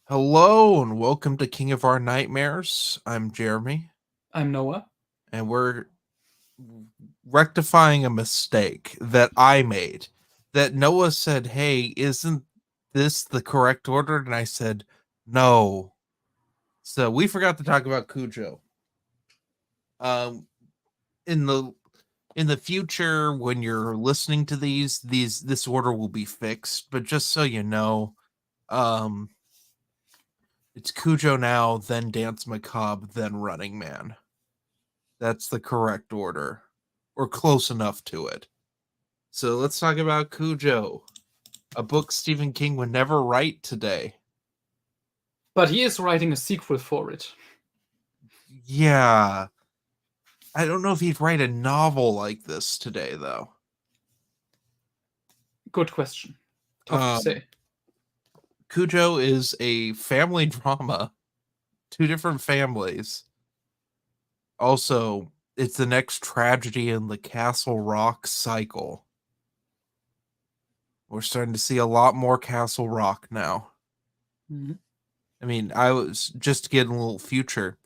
Hello and welcome to King of Our Nightmares. I'm Jeremy, I'm Noah. and we're rectifying a mistake that I made. That Noah said, "Hey, isn't this the correct order?" And I said, "No." So we forgot to talk about Cujo. Um, in the future, when you're listening to this order will be fixed. But just so you know, um, it's Cujo now, then Dance Macabre, then Running Man. That's the correct order, or close enough to it. So let's talk about Cujo, a book Stephen King would never write today. But he is writing a sequel for it. Yeah, I don't know if he'd write a novel like this today, though. Good question. Tough to Um, say. Cujo is a family drama, two different families. Also, it's the next tragedy in the Castle Rock cycle. We're starting to see a lot more Castle Rock now. Mhm. I mean, I was just to get a little future.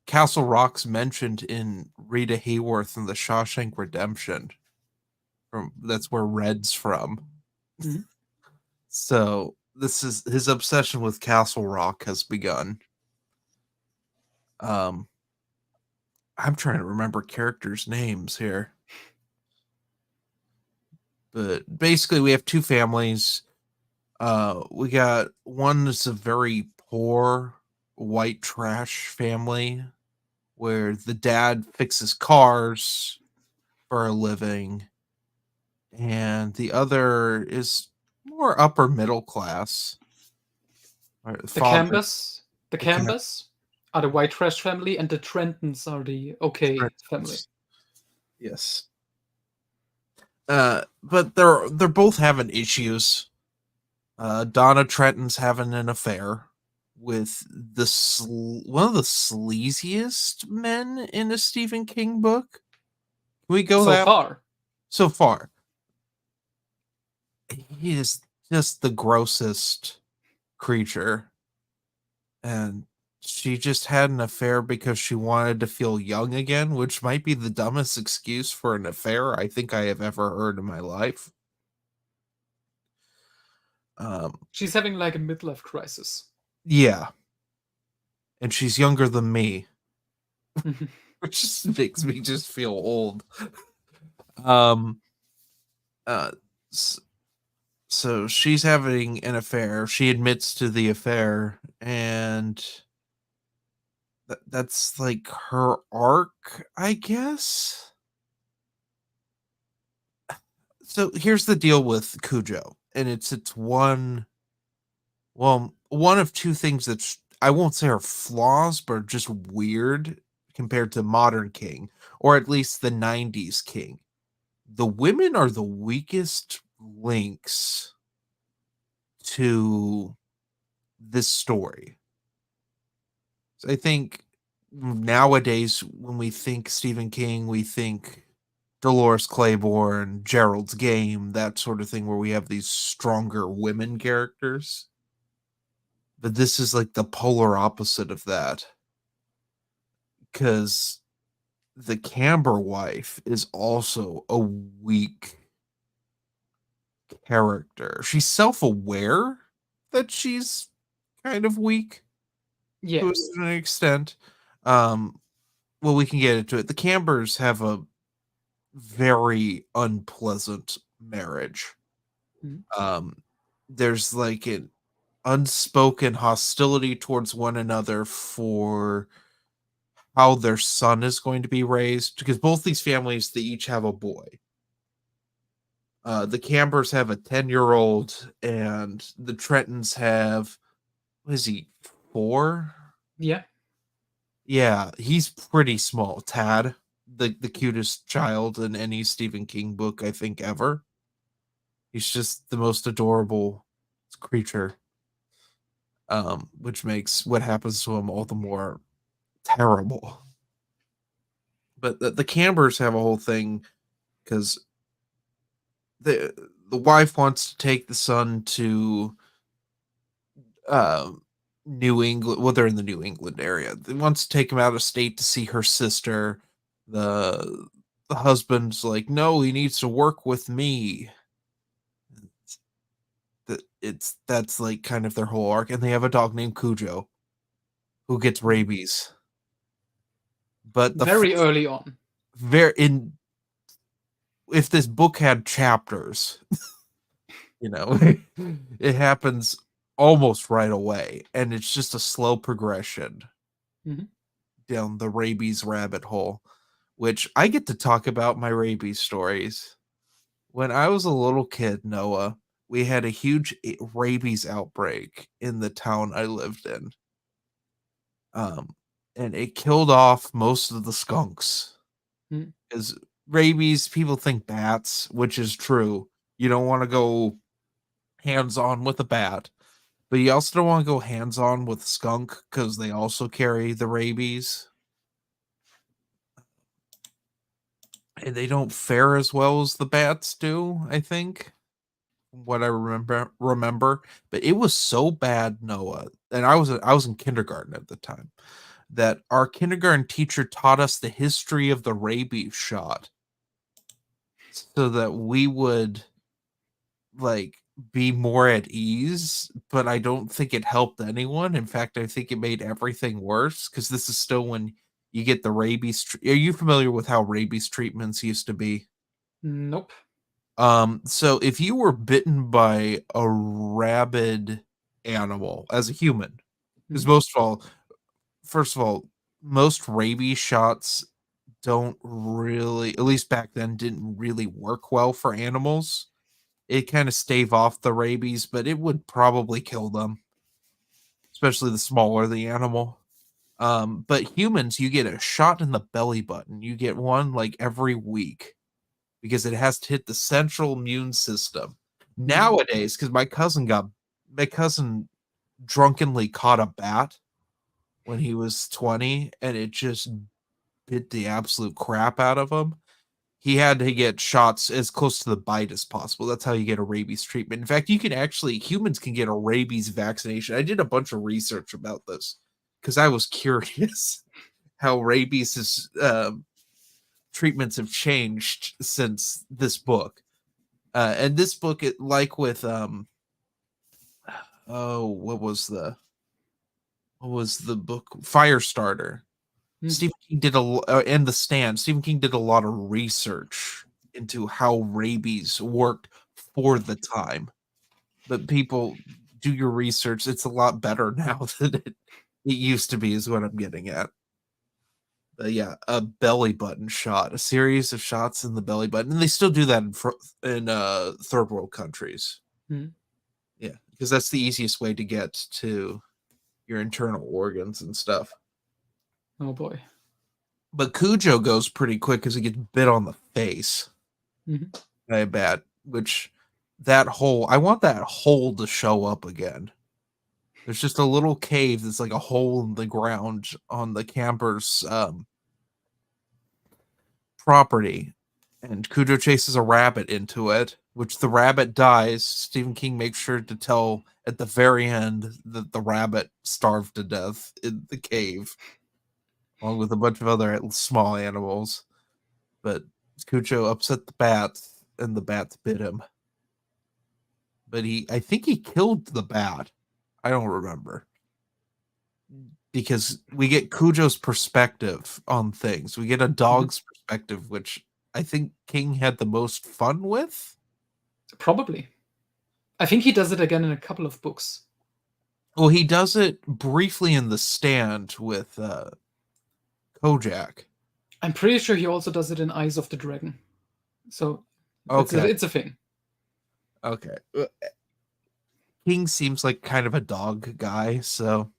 Castle Rock's mentioned in Rita Hayworth and the Shawshank Redemption. From that's where Red's from. Mhm. So this is his obsession with Castle Rock has begun. Um, I'm trying to remember characters' names here, but basically we have two families. We got one that's a very poor white trash family where the dad fixes cars for a living, and the other is more upper middle class. Right, The father, Cambers, the the cat, Cambers are the white trash family, and the Trentons are the okay family. yes. But they're both having issues. Donna Trenton's having an affair with one of the sleaziest men in a Stephen King book. Can we go So that far, so far? He is just the grossest creature, and she just had an affair because she wanted to feel young again, which might be the dumbest excuse for an affair I think I have ever heard in my life. Um, she's having like a midlife crisis. yeah, and she's younger than me, Mhm. which just makes me just feel old. Um, uh, s- so she's having an affair. She admits to the affair, and that's like her arc, I guess. So here's the deal with Cujo, and it's one of two things that's I won't say are flaws, but just weird compared to modern King, or at least the '90s King. The women are the weakest links to this story. So I think nowadays when we think Stephen King, we think Dolores Claiborne, Gerald's Game, that sort of thing, where we have these stronger women characters. But this is like the polar opposite of that. Because the Camber wife is also a weak character. She's self aware that she's kind of weak Yeah, to a certain extent. Um, well, we can get into it. The Cambers have a very unpleasant marriage. Mhm. Um, there's like an unspoken hostility towards one another for how their son is going to be raised because both these families they each have a boy. The Cambers have a 10-year-old, and the Trentons have what is he 4? yeah. Yeah, he's pretty small. Tad, the cutest child in any Stephen King book I think ever. He's just the most adorable creature, which makes what happens to him all the more terrible. But the Cambers have a whole thing because the wife wants to take the son to uh, New England. Well, they're in the New England area. They wants to take him out of state to see her sister. The husband's like, no, he needs to work with me. That's like kind of their whole arc, and they have a dog named Cujo who gets rabies. But Very early on. If this book had chapters, it happens almost right away, and it's just a slow progression down the rabies rabbit hole, which I get to talk about my rabies stories. When I was a little kid, Noah, we had a huge rabies outbreak in the town I lived in. And it killed off most of the skunks. Because rabies, people think bats, which is true. You don't want to go hands-on with a bat, but you also don't want to go hands-on with skunk because they also carry the rabies. And they don't fare as well as the bats do, I think. What I remember, but it was so bad, Noah, and I was in kindergarten at the time, that our kindergarten teacher taught us the history of the rabies shot so that we would like be more at ease, but I don't think it helped anyone. In fact, I think it made everything worse because this is still when you get the rabies. Are you familiar with how rabies treatments used to be? Nope. So if you were bitten by a rabid animal as a human, because first of all, most rabies shots don't really, at least back then, didn't really work well for animals. It kind of stave off the rabies, but it would probably kill them, especially the smaller the animal. But humans, you get a shot in the belly button. You get one like every week because it has to hit the central immune system. Nowadays, because my cousin drunkenly caught a bat when he was 20 and it just bit the absolute crap out of him. He had to get shots as close to the bite as possible. That's how you get a rabies treatment. In fact, humans can get a rabies vaccination. I did a bunch of research about this because I was curious how rabies treatments have changed since this book. And this book, like with what was the book? Firestarter. Stephen King did and The Stand. Stephen King did a lot of research into how rabies worked for the time. But people, do your research. It's a lot better now than it used to be, is what I'm getting at. Yeah, a belly button shot, a series of shots in the belly button, and they still do that in third world countries. Yeah, because that's the easiest way to get to your internal organs and stuff. Oh boy. But Cujo goes pretty quick because he gets bit on the face by a bat, which I want that hole to show up again. There's just a little cave that's like a hole in the ground on the camper's property, and Cujo chases a rabbit into it, which the rabbit dies. Stephen King makes sure to tell at the very end that the rabbit starved to death in the cave, along with a bunch of other small animals. But Cujo upset the bats, and the bats bit him. But I think he killed the bat. I don't remember. Because we get Cujo's perspective on things. We get a dog's perspective, which I think King had the most fun with. Probably. I think he does it again in a couple of books. Well, he does it briefly in The Stand with Kojak. I'm pretty sure he also does it in Eyes of the Dragon. So it's a thing. Okay. King seems like kind of a dog guy, so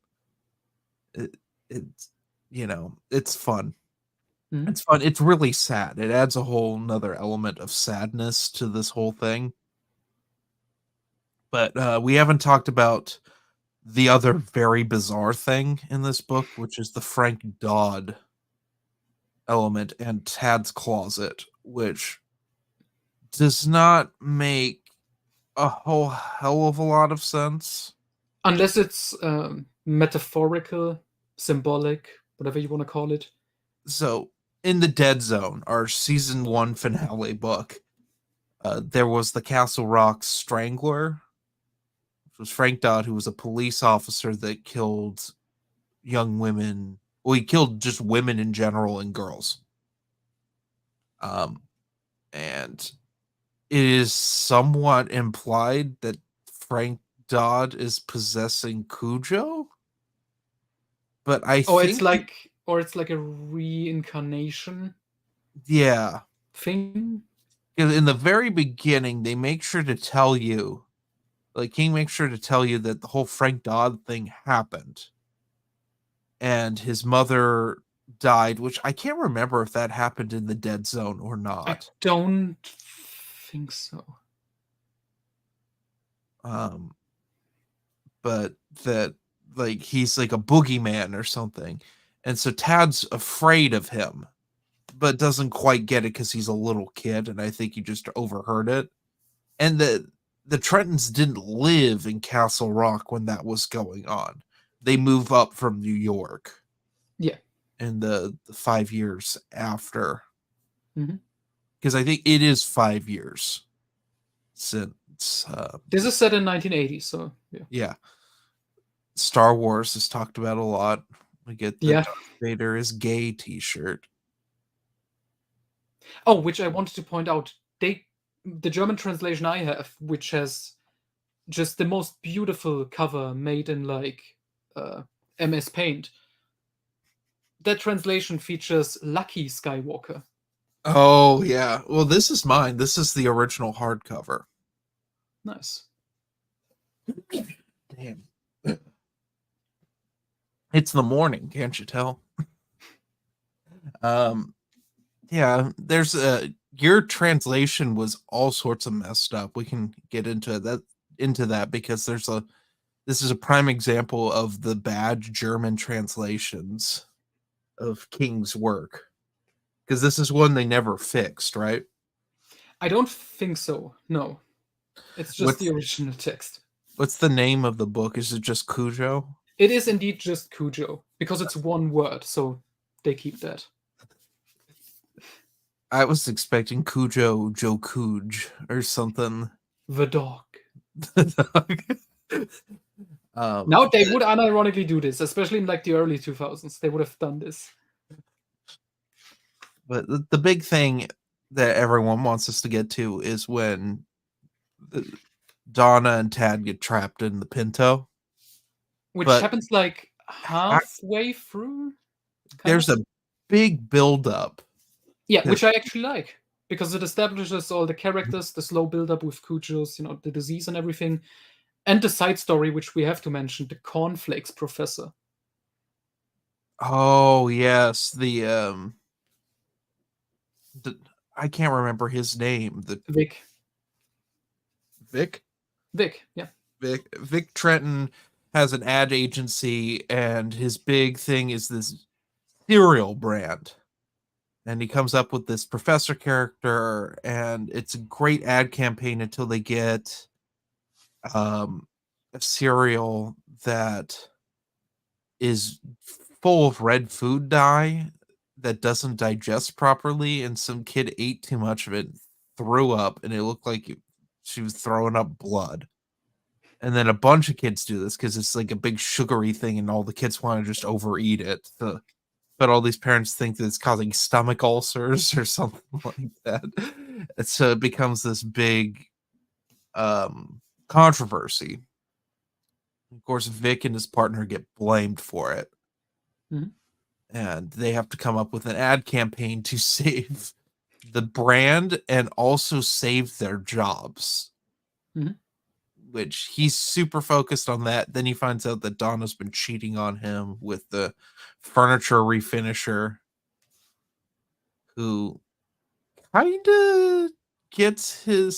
it's it's fun. It's fun. It's really sad. It adds a whole nother element of sadness to this whole thing. But we haven't talked about the other very bizarre thing in this book, which is the Frank Dodd element and Tad's Closet, which does not make a whole hell of a lot of sense. Unless it's metaphorical, symbolic, whatever you want to call it. So in the Dead Zone, our season 1 finale book, there was the Castle Rock Strangler, which was Frank Dodd, who was a police officer that killed young women. Well, he killed just women in general and girls. And it is somewhat implied that Frank Dodd is possessing Cujo. But I think it's like a reincarnation. Yeah. Thing. In the very beginning, they make sure to tell you, like King makes sure to tell you that the whole Frank Dodd thing happened. And his mother died, which I can't remember if that happened in the Dead Zone or not. I don't think so. But that, like, he's like a boogeyman or something. And so Tad's afraid of him, but doesn't quite get it because he's a little kid, and I think he just overheard it. And the Trentons didn't live in Castle Rock when that was going on. They move up from New York. Yeah. In the 5 years after. Because I think it is 5 years since... this is set in 1980, so yeah. Yeah. Star Wars is talked about a lot. We get the Darth Vader is gay t-shirt. Oh, which I wanted to point out. The German translation I have, which has just the most beautiful cover made in like MS Paint. That translation features Lucky Skywalker. Oh, yeah. Well, this is mine. This is the original hardcover. Nice. Damn. It's the morning, can't you tell? Yeah, there's your translation was all sorts of messed up. We can get into that because this is a prime example of the bad German translations of King's work. Because this is one they never fixed, right? I don't think so. No. It's just the original text. What's the name of the book? Is it just Cujo? It is indeed just Cujo, because it's one word, so they keep that. I was expecting Cujo Joe Cooge or something. The dog. Now they would unironically do this, especially in like the early 2000s. They would have done this. But the big thing that everyone wants us to get to is when Donna and Tad get trapped in the Pinto. Which happens like halfway through. There's a big build-up. Yeah, which I actually like. Because it establishes all the characters, the slow build-up with Cujo's, the disease and everything. And the side story, which we have to mention, the Cornflakes Professor. Oh, yes. I can't remember his name. Vic? Vic, yeah. Vic Trenton has an ad agency, and his big thing is this cereal brand. And he comes up with this professor character, and it's a great ad campaign until they get a cereal that is full of red food dye that doesn't digest properly, and some kid ate too much of it, threw up, and it looked like she was throwing up blood. And then a bunch of kids do this because it's like a big sugary thing, and all the kids want to just overeat it. But all these parents think that it's causing stomach ulcers or something like that. And so it becomes this big controversy. Of course, Vic and his partner get blamed for it. Mm-hmm. And they have to come up with an ad campaign to save the brand and also save their jobs. Mm-hmm. Which he's super focused on that. Then he finds out that Donna's been cheating on him with the furniture refinisher, who kind of gets his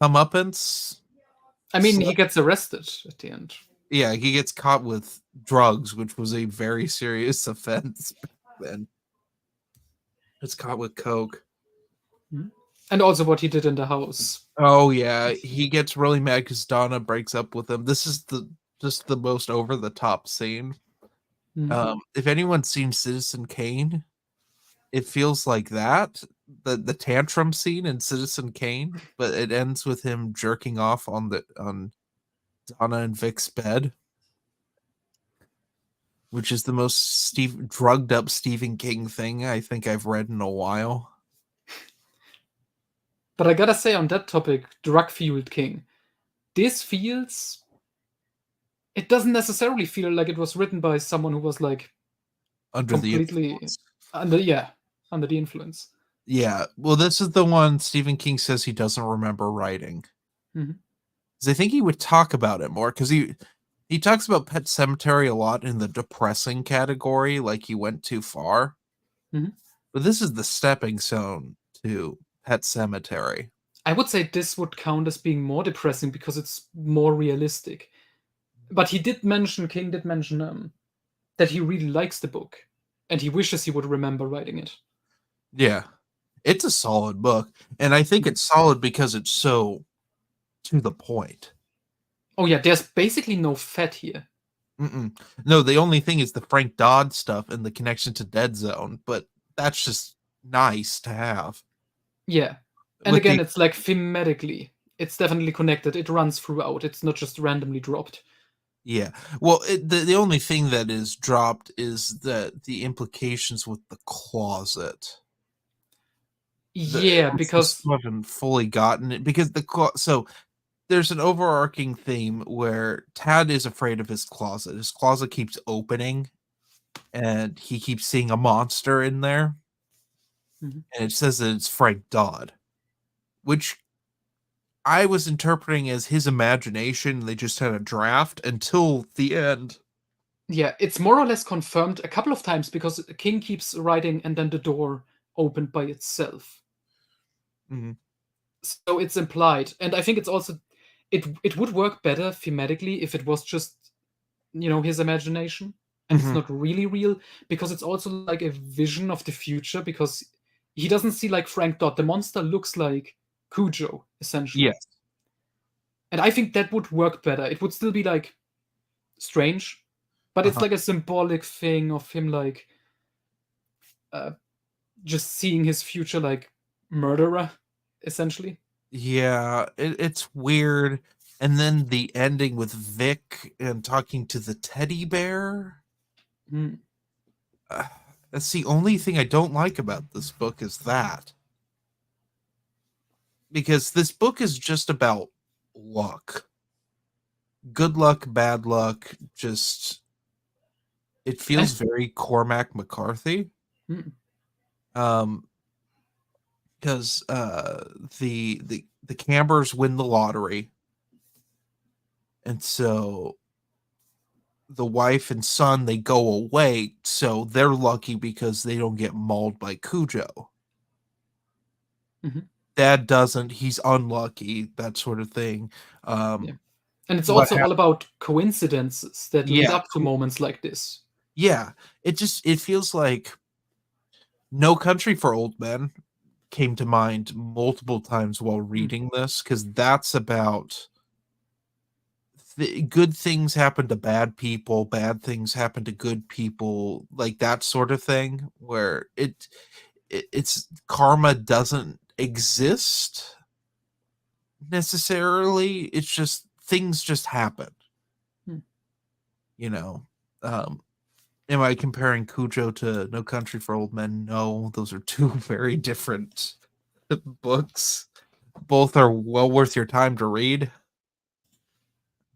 comeuppance. I mean, he gets arrested at the end. Yeah, he gets caught with drugs, which was a very serious offense then. It's caught with coke. Mm-hmm. And also what he did in the house. Oh, yeah. He gets really mad because Donna breaks up with him. This is the just the most over the top scene. Mhm. If anyone's seen Citizen Kane, it feels like that. The tantrum scene in Citizen Kane, but it ends with him jerking off on Donna and Vic's bed, which is the most drugged up Stephen King thing I think I've read in a while. But I gotta say on that topic, drug fueled King, this feels. It doesn't necessarily feel like it was written by someone who was like Under the completely influence. under the influence. Yeah, well, this is the one Stephen King says he doesn't remember writing. Mhm. 'Cause I think he would talk about it more because he talks about Pet Cemetery a lot in the depressing category, like he went too far. Mhm. But this is the stepping stone to Pet Cemetery. I would say this would count as being more depressing because it's more realistic. But King did mention that he really likes the book and he wishes he would remember writing it. Yeah, it's a solid book, and I think Mhm. it's solid because it's so to the point. Oh yeah, there's basically no fat here. Mm-mm. No, the only thing is the Frank Dodd stuff and the connection to Dead Zone, but that's just nice to have. Yeah. And With again, the it's like thematically, it's definitely connected. It runs throughout. It's not just randomly dropped. Yeah, well, the only thing that is dropped is the implications with the closet. Yeah, We because still haven't fully gotten it because so there's an overarching theme where Tad is afraid of his closet. His closet keeps opening, and he keeps seeing a monster in there, Mhm. and it says that it's Frank Dodd, which I was interpreting as his imagination. They just had a draft until the end. Yeah, it's more or less confirmed a couple of times because King keeps writing and then the door opened by itself. Mhm. So it's implied. And I think it's also it would work better thematically if it was just, his imagination and it's Mhm. not really real because it's also like a vision of the future because he doesn't see like Frank Dodd. The monster looks like Cujo, essentially. Yes. And I think that would work better. It would still be like strange, but it's Uh-huh. like a symbolic thing of him like uh, just seeing his future like murderer, essentially. Yeah, it's weird. And then the ending with Vic and talking to the teddy bear. Mm. Uh, that's the only thing I don't like about this book is that. Because this book is just about luck. Good luck, bad luck, just it I feels very Cormac McCarthy. mm. Um because the Cambers win the lottery, and so the wife and son they go away, so they're lucky because they don't get mauled by Cujo. Mhm. Dad doesn't, he's unlucky, that sort of thing. Yeah. um And it's what also all about coincidences that lead Yeah, up to moments like this. yeah, it feels like No Country for Old Men came to mind multiple times while Mm. reading this because that's about good things happen to bad things happen to good people, like that sort of thing, where it's karma doesn't exist necessarily. It's just things just happen, Mm. you know. Um, am I comparing Cujo to No Country for Old Men? No, those are two very different books. Both are well worth your time to read.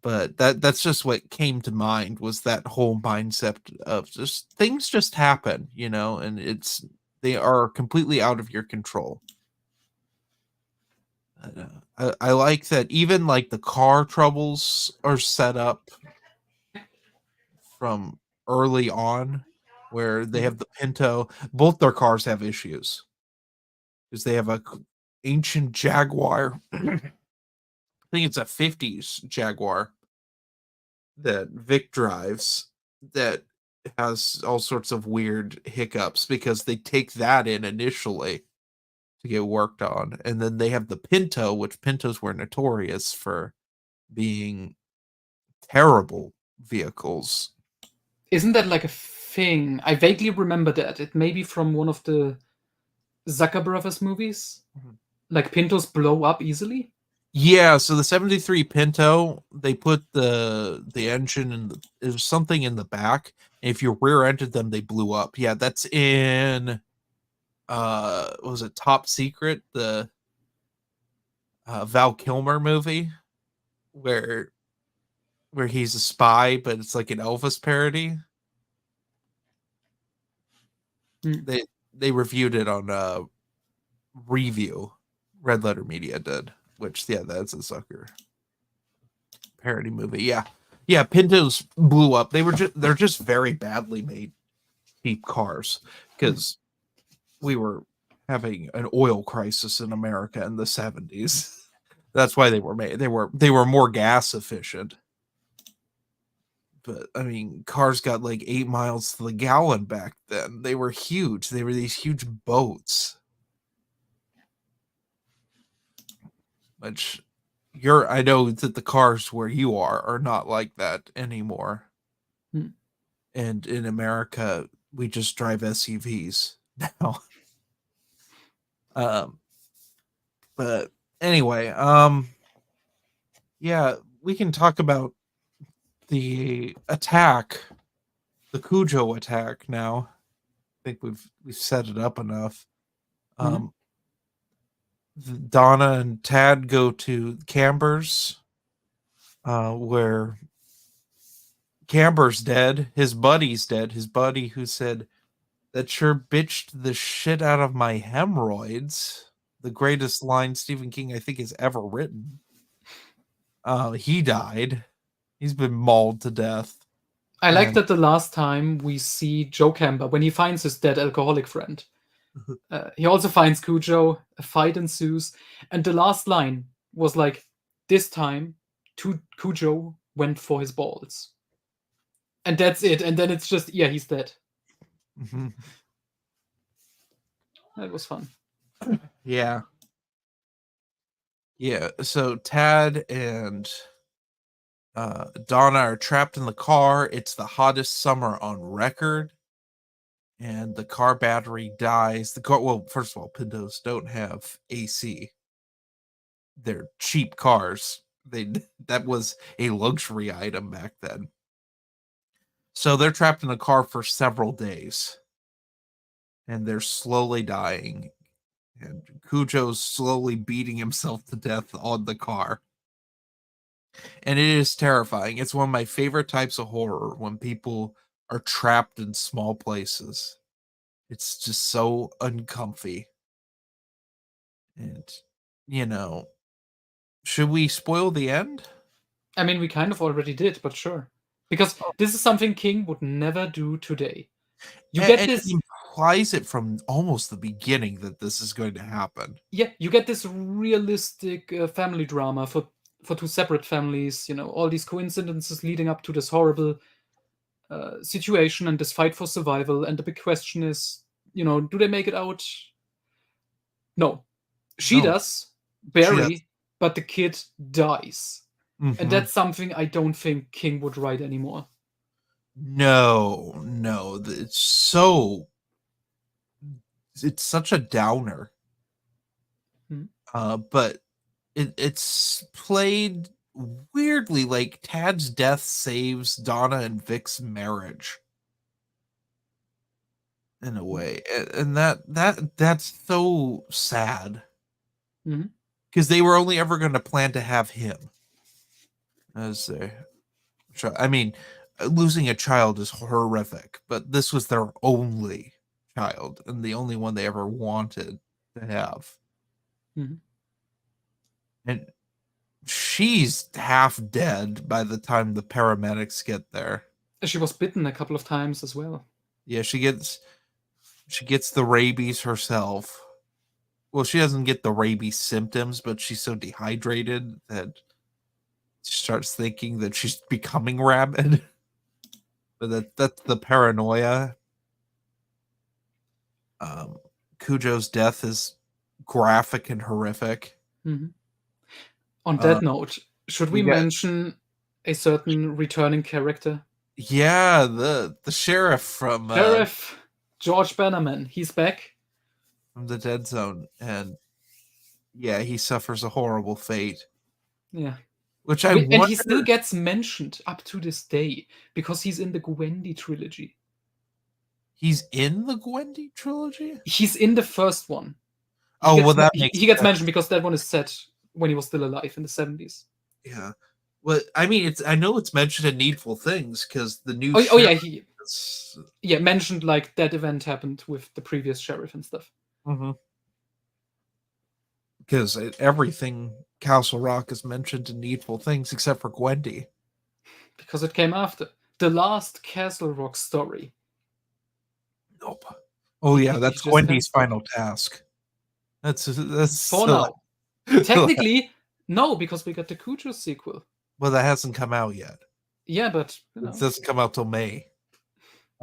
But that's just what came to mind was that whole mindset of just things just happen, and they are completely out of your control. I like that even like the car troubles are set up from early on, where they Mhm. have the Pinto. Both their cars have issues because they have a ancient Jaguar. I think it's a '50s Jaguar that Vic drives that has all sorts of weird hiccups because they take that in initially to get worked on. And then they have the Pinto, which Pintos were notorious for being terrible vehicles. Isn't that like a thing? I vaguely remember that. It may be from one of the Zucker Brothers movies. Like Pintos blow up easily. Yeah, so the 73 Pinto, they put the engine in it was something in the back. And if you rear-ended them, they blew up. Yeah, that's in was it Top Secret, the Val Kilmer movie where he's a spy, but it's like an Elvis parody. They reviewed it on Review. Red Letter Media did, which that's a Zucker parody movie. Yeah, Pintos blew up. They're just very badly made cheap cars because we were having an oil crisis in America in the 70s. That's why they were made. They were more gas efficient. But I mean, cars got like 8 miles to the gallon back then. They were huge. They were these huge boats. Which I know that the cars where you are not like that anymore. And in America, we just drive SUVs now. But anyway, yeah, we can talk about the attack, the Cujo attack now. I think we've set it up enough. Donna and Tad go to Camber's, where Camber's dead. His buddy's dead. His buddy who said, "That sure bitched the shit out of my hemorrhoids." The greatest line Stephen King, I think, has ever written. He died. He's been mauled to death. I like that the last time we see Joe Camber, when he finds his dead alcoholic friend, he also finds Cujo, a fight ensues, and the last line was like, "This time, Cujo went for his balls." And that's it. And then it's just, he's dead. That was fun. Yeah. Yeah, so Tad and Donna are trapped in the car. It's the hottest summer on record. And the car battery dies. Well, first of all, Pintos don't have AC. They're cheap cars. That was a luxury item back then. So they're trapped in a car for several days. And they're slowly dying. And Cujo's slowly beating himself to death on the car. And it is terrifying. It's one of my favorite types of horror, when people are trapped in small places. It's just so uncomfy. And, should we spoil the end? I mean, we kind of already did, but sure. Because this is something King would never do today. You get this. He implies it from almost the beginning that this is going to happen. Yeah, you get this realistic family drama for two separate families. All these coincidences leading up to this horrible situation and this fight for survival. And the big question is, do they make it out? No, she does, barely, but the kid dies. And that's something I don't think King would write anymore. No, it's such a downer. But it's played weirdly, like Tad's death saves Donna and Vic's marriage in a way, and that's so sad, because they were only ever going to plan to have him as their child. I mean, losing a child is horrific, but this was their only child and the only one they ever wanted to have. And she's half dead by the time the paramedics get there. She was bitten a couple of times as well. Yeah, she gets the rabies herself. Well, she doesn't get the rabies symptoms, but she's so dehydrated that she starts thinking that she's becoming rabid. But that's the paranoia. Cujo's death is graphic and horrific. On that note, should we mention a certain returning character. Yeah, the sheriff from Sheriff George Bannerman, he's back. the Dead Zone, and yeah, he suffers a horrible fate. Yeah. Which I And wonder. he still gets mentioned up to this day because he's in the Gwendy trilogy. He's in the Gwendy trilogy. He's in the first one. That makes he gets sense. mentioned because that one is set when he was still alive in the 70s. Yeah. Well, I mean, I know it's mentioned in Needful Things because the new. Oh yeah, he mentioned like that event happened with the previous sheriff and stuff. Because everything Castle Rock is mentioned in Needful Things except for Gwendy. Because it came after the last Castle Rock story. Nope. Oh yeah, that's Gwendy's final task. That's for so now. Technically, no, because we got the Cujo sequel. Well, that hasn't come out yet. Yeah, but it doesn't come out till May.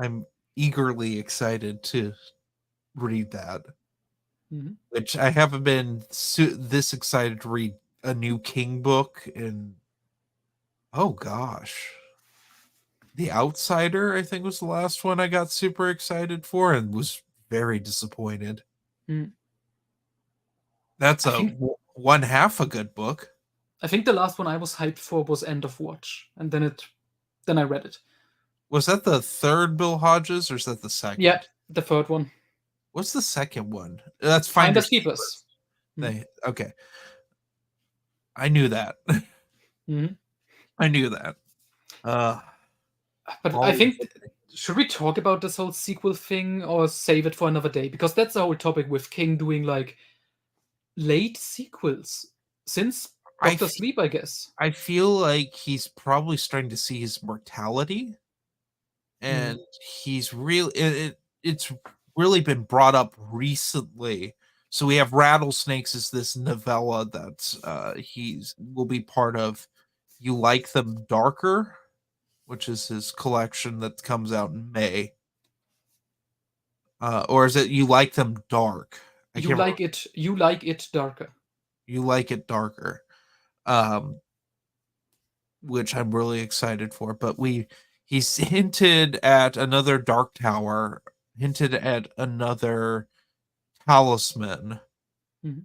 I'm eagerly excited to read that. Which I haven't been this excited to read a new King book in. Oh gosh. The Outsider, I think, was the last one I got super excited for and was very disappointed. That's one half a good book. I think the last one I was hyped for was End of Watch, and then I read it. Was that the third Bill Hodges, or is that the second? Yeah, the third one. What's the second one? That's Finders Keepers. Okay. I knew that. I knew that. But I think, should we talk about this whole sequel thing or save it for another day? Because that's the whole topic with King doing like late sequels since Dr. Sleep, I guess. I feel like he's probably starting to see his mortality, and he's it's really been brought up recently. So we have Rattlesnakes as this novella that will be part of You Like Them Darker, which is his collection that comes out in May. Or is it You Like Them Dark? You like it darker. You Like It Darker. Which I'm really excited for. But he's hinted at another Dark Tower, hinted at another Talisman.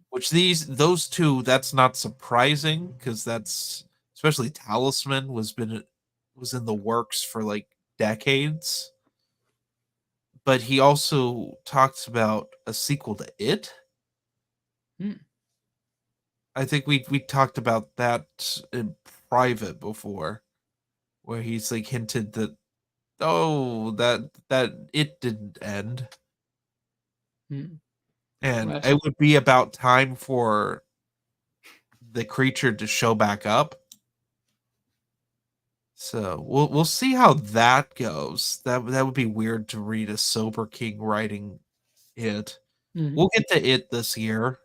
Which those two, that's not surprising, because that's, especially Talisman was in the works for like decades. But he also talks about a sequel to It. I think we talked about that in private before, where he's like hinted that that It didn't end. And it would be about time for the creature to show back up. So we'll see how that goes. That would be weird to read a sober King writing It. We'll get to It this year,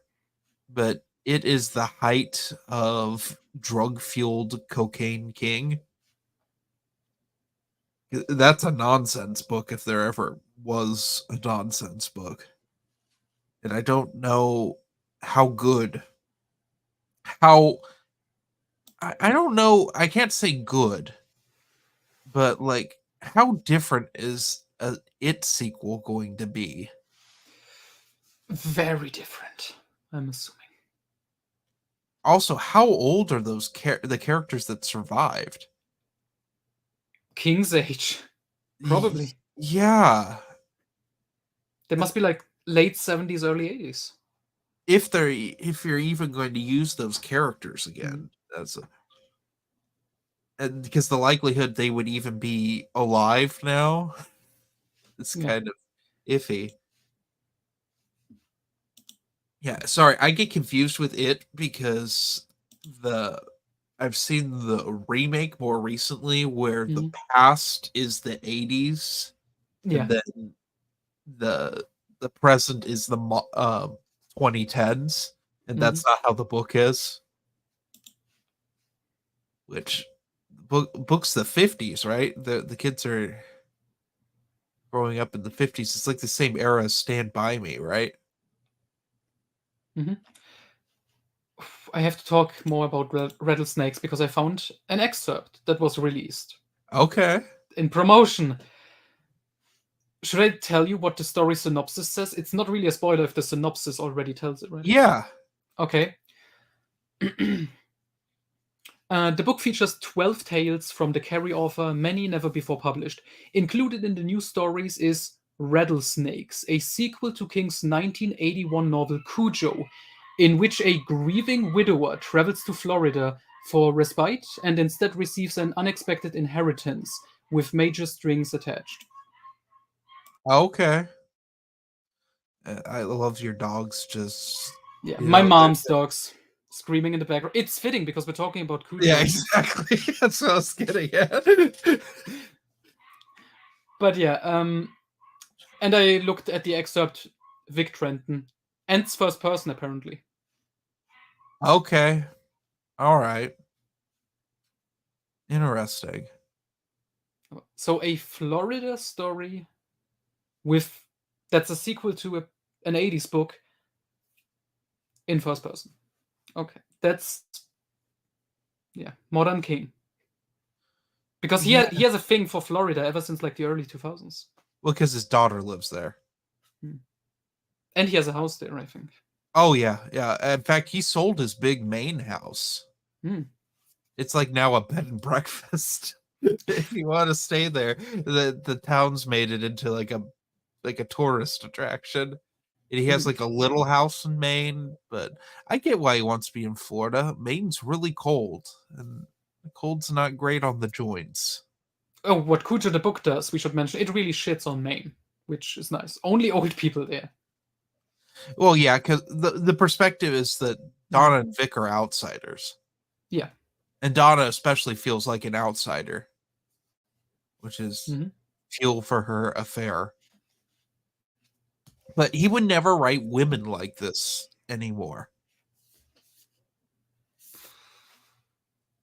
but It is the height of drug-fueled cocaine King. That's a nonsense book if there ever was a nonsense book. And I don't know how good. I don't know. I can't say good, but like, how different is a It sequel going to be? Very different, I'm assuming. Also, how old are those the characters that survived? King's age, probably. Yeah, they must be like late 70s, early 80s. If you're even going to use those characters again, and because the likelihood they would even be alive now, it's kind of iffy. Yeah, sorry, I get confused with It because I've seen the remake more recently where the past is the 80s, and then the present is the 2010s, and that's not how the book is. Which book's the 50s, right? The kids are growing up in the 50s. It's like the same era as Stand By Me, right? I have to talk more about rattlesnakes because I found an excerpt that was released Okay. in promotion. Should I tell you what the story synopsis says? It's not really a spoiler if the synopsis already tells it, right? Yeah. Okay. The book features 12 tales from the Carrie author, many never before published. Included in the new stories is Rattlesnakes, a sequel to King's 1981 novel Cujo, in which a grieving widower travels to Florida for respite and instead receives an unexpected inheritance with major strings attached. Okay. I love your dogs just. Yeah, You my know, mom's dogs screaming in the background. It's fitting because we're talking about Cujo. Yeah, exactly. That's what I was getting at. But yeah, and I looked at the excerpt, Vic Trenton, ends first person apparently. Okay. All right. Interesting. So a Florida story with that's a sequel to an 80s book in first person. Okay, that's modern King. Because he has a thing for Florida ever since like the early 2000s. Well, because his daughter lives there. And he has a house there, I think. Oh yeah, yeah. In fact, he sold his big main house. It's like now a bed and breakfast. If you want to stay there, the town's made it into like a tourist attraction. And he has like a little house in Maine, but I get why he wants to be in Florida. Maine's really cold, and the cold's not great on the joints. Oh, what Cujo the book does, we should mention, it really shits on Maine, which is nice. Only old people there. Well, yeah, because the perspective is that Donna and Vic are outsiders. Yeah. And Donna especially feels like an outsider, which is fuel for her affair. But he would never write women like this anymore.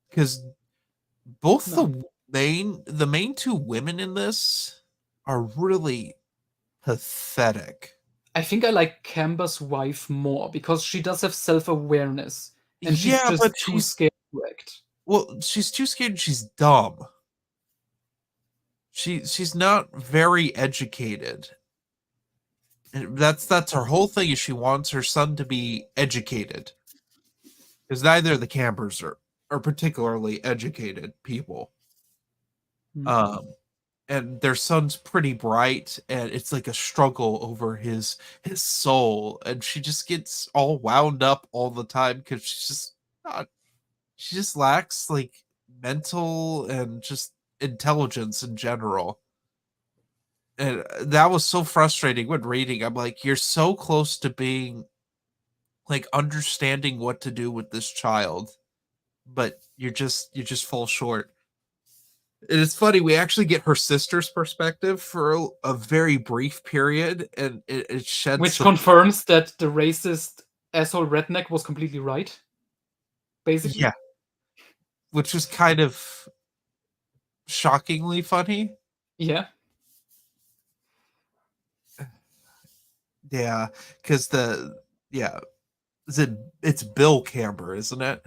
Because both the main two women in this are really pathetic. I think I like Camber's wife more because she does have self-awareness and she's just too scared to act. Well, she's too scared. She's dumb. She's not very educated. And that's her whole thing. Is she wants her son to be educated, because neither of the Campers are particularly educated people. And their son's pretty bright, and it's like a struggle over his soul, and she just gets all wound up all the time because she just lacks like mental and just intelligence in general. And that was so frustrating when reading. I'm like, you're so close to being like understanding what to do with this child, but you just fall short. And it's funny, we actually get her sister's perspective for a very brief period, and it sheds which confirms that the racist asshole redneck was completely right. Basically. Yeah. Which is kind of shockingly funny. Yeah. Yeah, because it's Bill Camber, isn't it?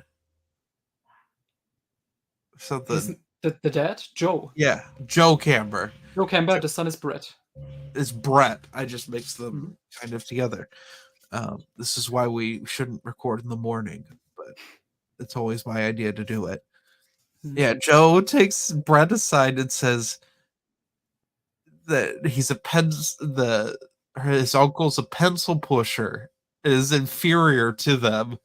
Something. The dad? Joe. Yeah, Joe Camber. Joe Camber, the son is Brett. It's Brett. I just mixed them kind of together. This is why we shouldn't record in the morning, but it's always my idea to do it. Yeah, Joe takes Brett aside and says that he's his uncle's a pencil pusher, is inferior to them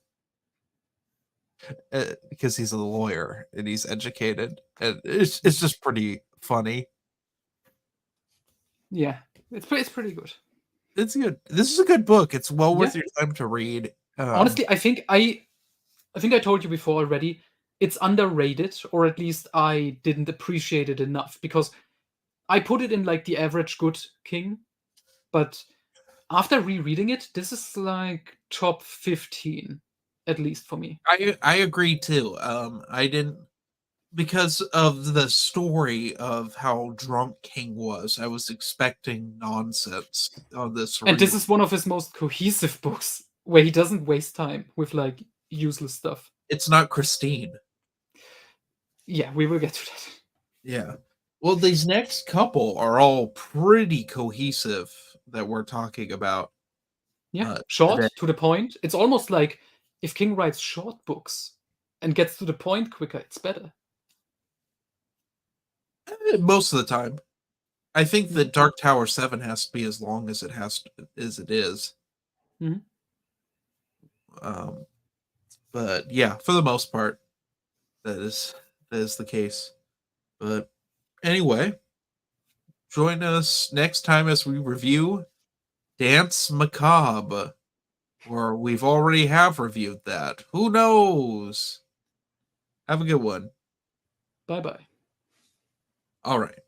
because he's a lawyer and he's educated, and it's just pretty funny. Yeah, it's pretty good. It's good. This is a good book. It's well worth your time to read. Honestly, I think I told you before already. It's underrated, or at least I didn't appreciate it enough because I put it in like the average good King, but after rereading it, this is like top 15, at least for me. I agree too. I didn't, because of the story of how drunk King was. I was expecting nonsense on this. And this is one of his most cohesive books, where he doesn't waste time with like useless stuff. It's not Christine. Yeah, we will get to that. Yeah. Well, these next couple are all pretty cohesive that we're talking about. Yeah, short, today. to the point. It's almost like if King writes short books and gets to the point quicker, it's better. Most of the time. I think that Dark Tower 7 has to be as long as it is. Mhm. But yeah, for the most part, that is the case. But anyway, join us next time as we review Dance Macabre, or we've already have reviewed that. Who knows? Have a good one. Bye-bye. All right.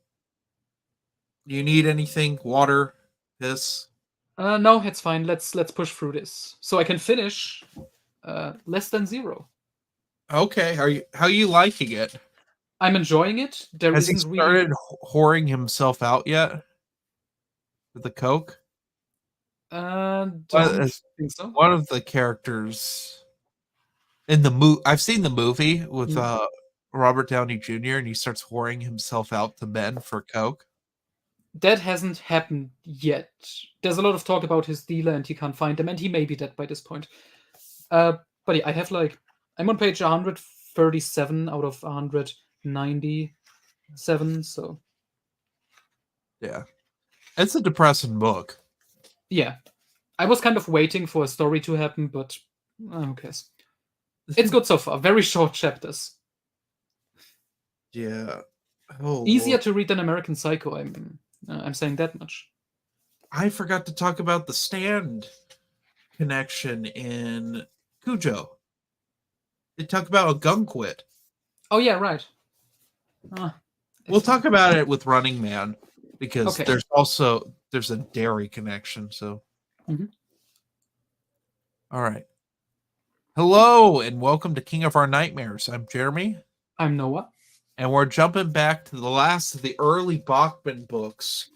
Do you need anything? Water? Piss? No, it's fine. Let's push through this. So I can finish less than 0. Okay. How you liking it? I'm enjoying it. There Has he isn't started really whoring himself out yet with the coke? don't think so. One of the characters in the movie, I've seen the movie with Robert Downey Jr. and he starts whoring himself out to men for coke. That hasn't happened yet. There's a lot of talk about his dealer and he can't find them, and he may be dead by this point. But yeah, I have I'm on page 137 out of 197, so Yeah. It's a depressing book. yeah. I was kind of waiting for a story to happen, but who cares? It's good so far. Very short chapters. Yeah. Oh, Easier Lord. to read than American Psycho. I'm saying that much. I forgot to talk about the stand connection in Cujo. They talk about a gunquit. Oh yeah, right. We'll talk about it with Running Man because Okay. there's a dairy connection. So, All right. Hello and welcome to King of Our Nightmares. I'm Jeremy. I'm Noah. And we're jumping back to the last of the early Bachman books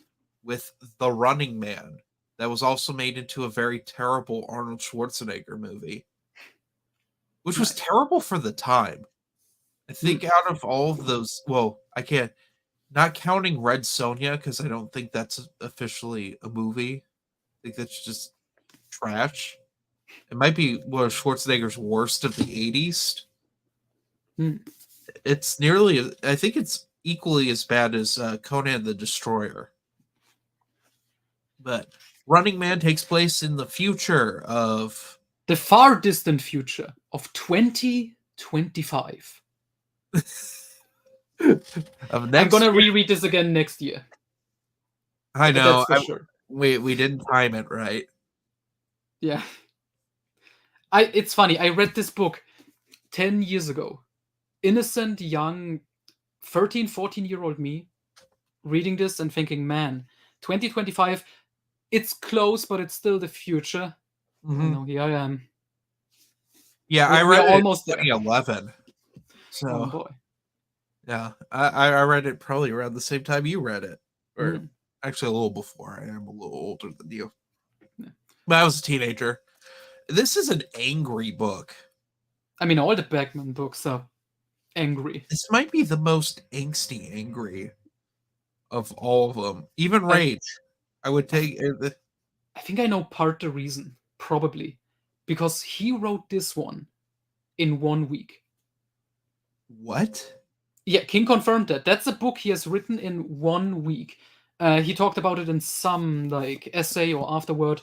with The Running Man. That was also made into a very terrible Arnold Schwarzenegger movie, which was terrible for the time. I think out of all of those, well, I can't, not counting Red Sonja, because I don't think that's officially a movie. I think that's just trash. It might be one of Schwarzenegger's worst of the 80s. It's nearly, I think it's equally as bad as Conan the Destroyer. But Running Man takes place in the future of... the far distant future of 2025. I'm gonna reread this again next year. I know. That's for sure. We didn't time it right. Yeah. It's funny. I read this book 10 years ago. Innocent, young, 13, 14-year-old me reading this and thinking, man, 2025, it's close, but it's still the future. And now here I am. Yeah, I read it almost in 2011. So, oh boy. Yeah, I read it probably around the same time you read it. Or actually a little before. I am a little older than you. Yeah. But I was a teenager. This is an angry book. I mean, all the Bachman books are angry. This might be the most angsty angry of all of them. Even Rage. I would take... I think I know part of the reason. Probably. Because he wrote this one in 1 week. What? Yeah, King confirmed that. That's a book he has written in 1 week. He talked about it in some essay or afterward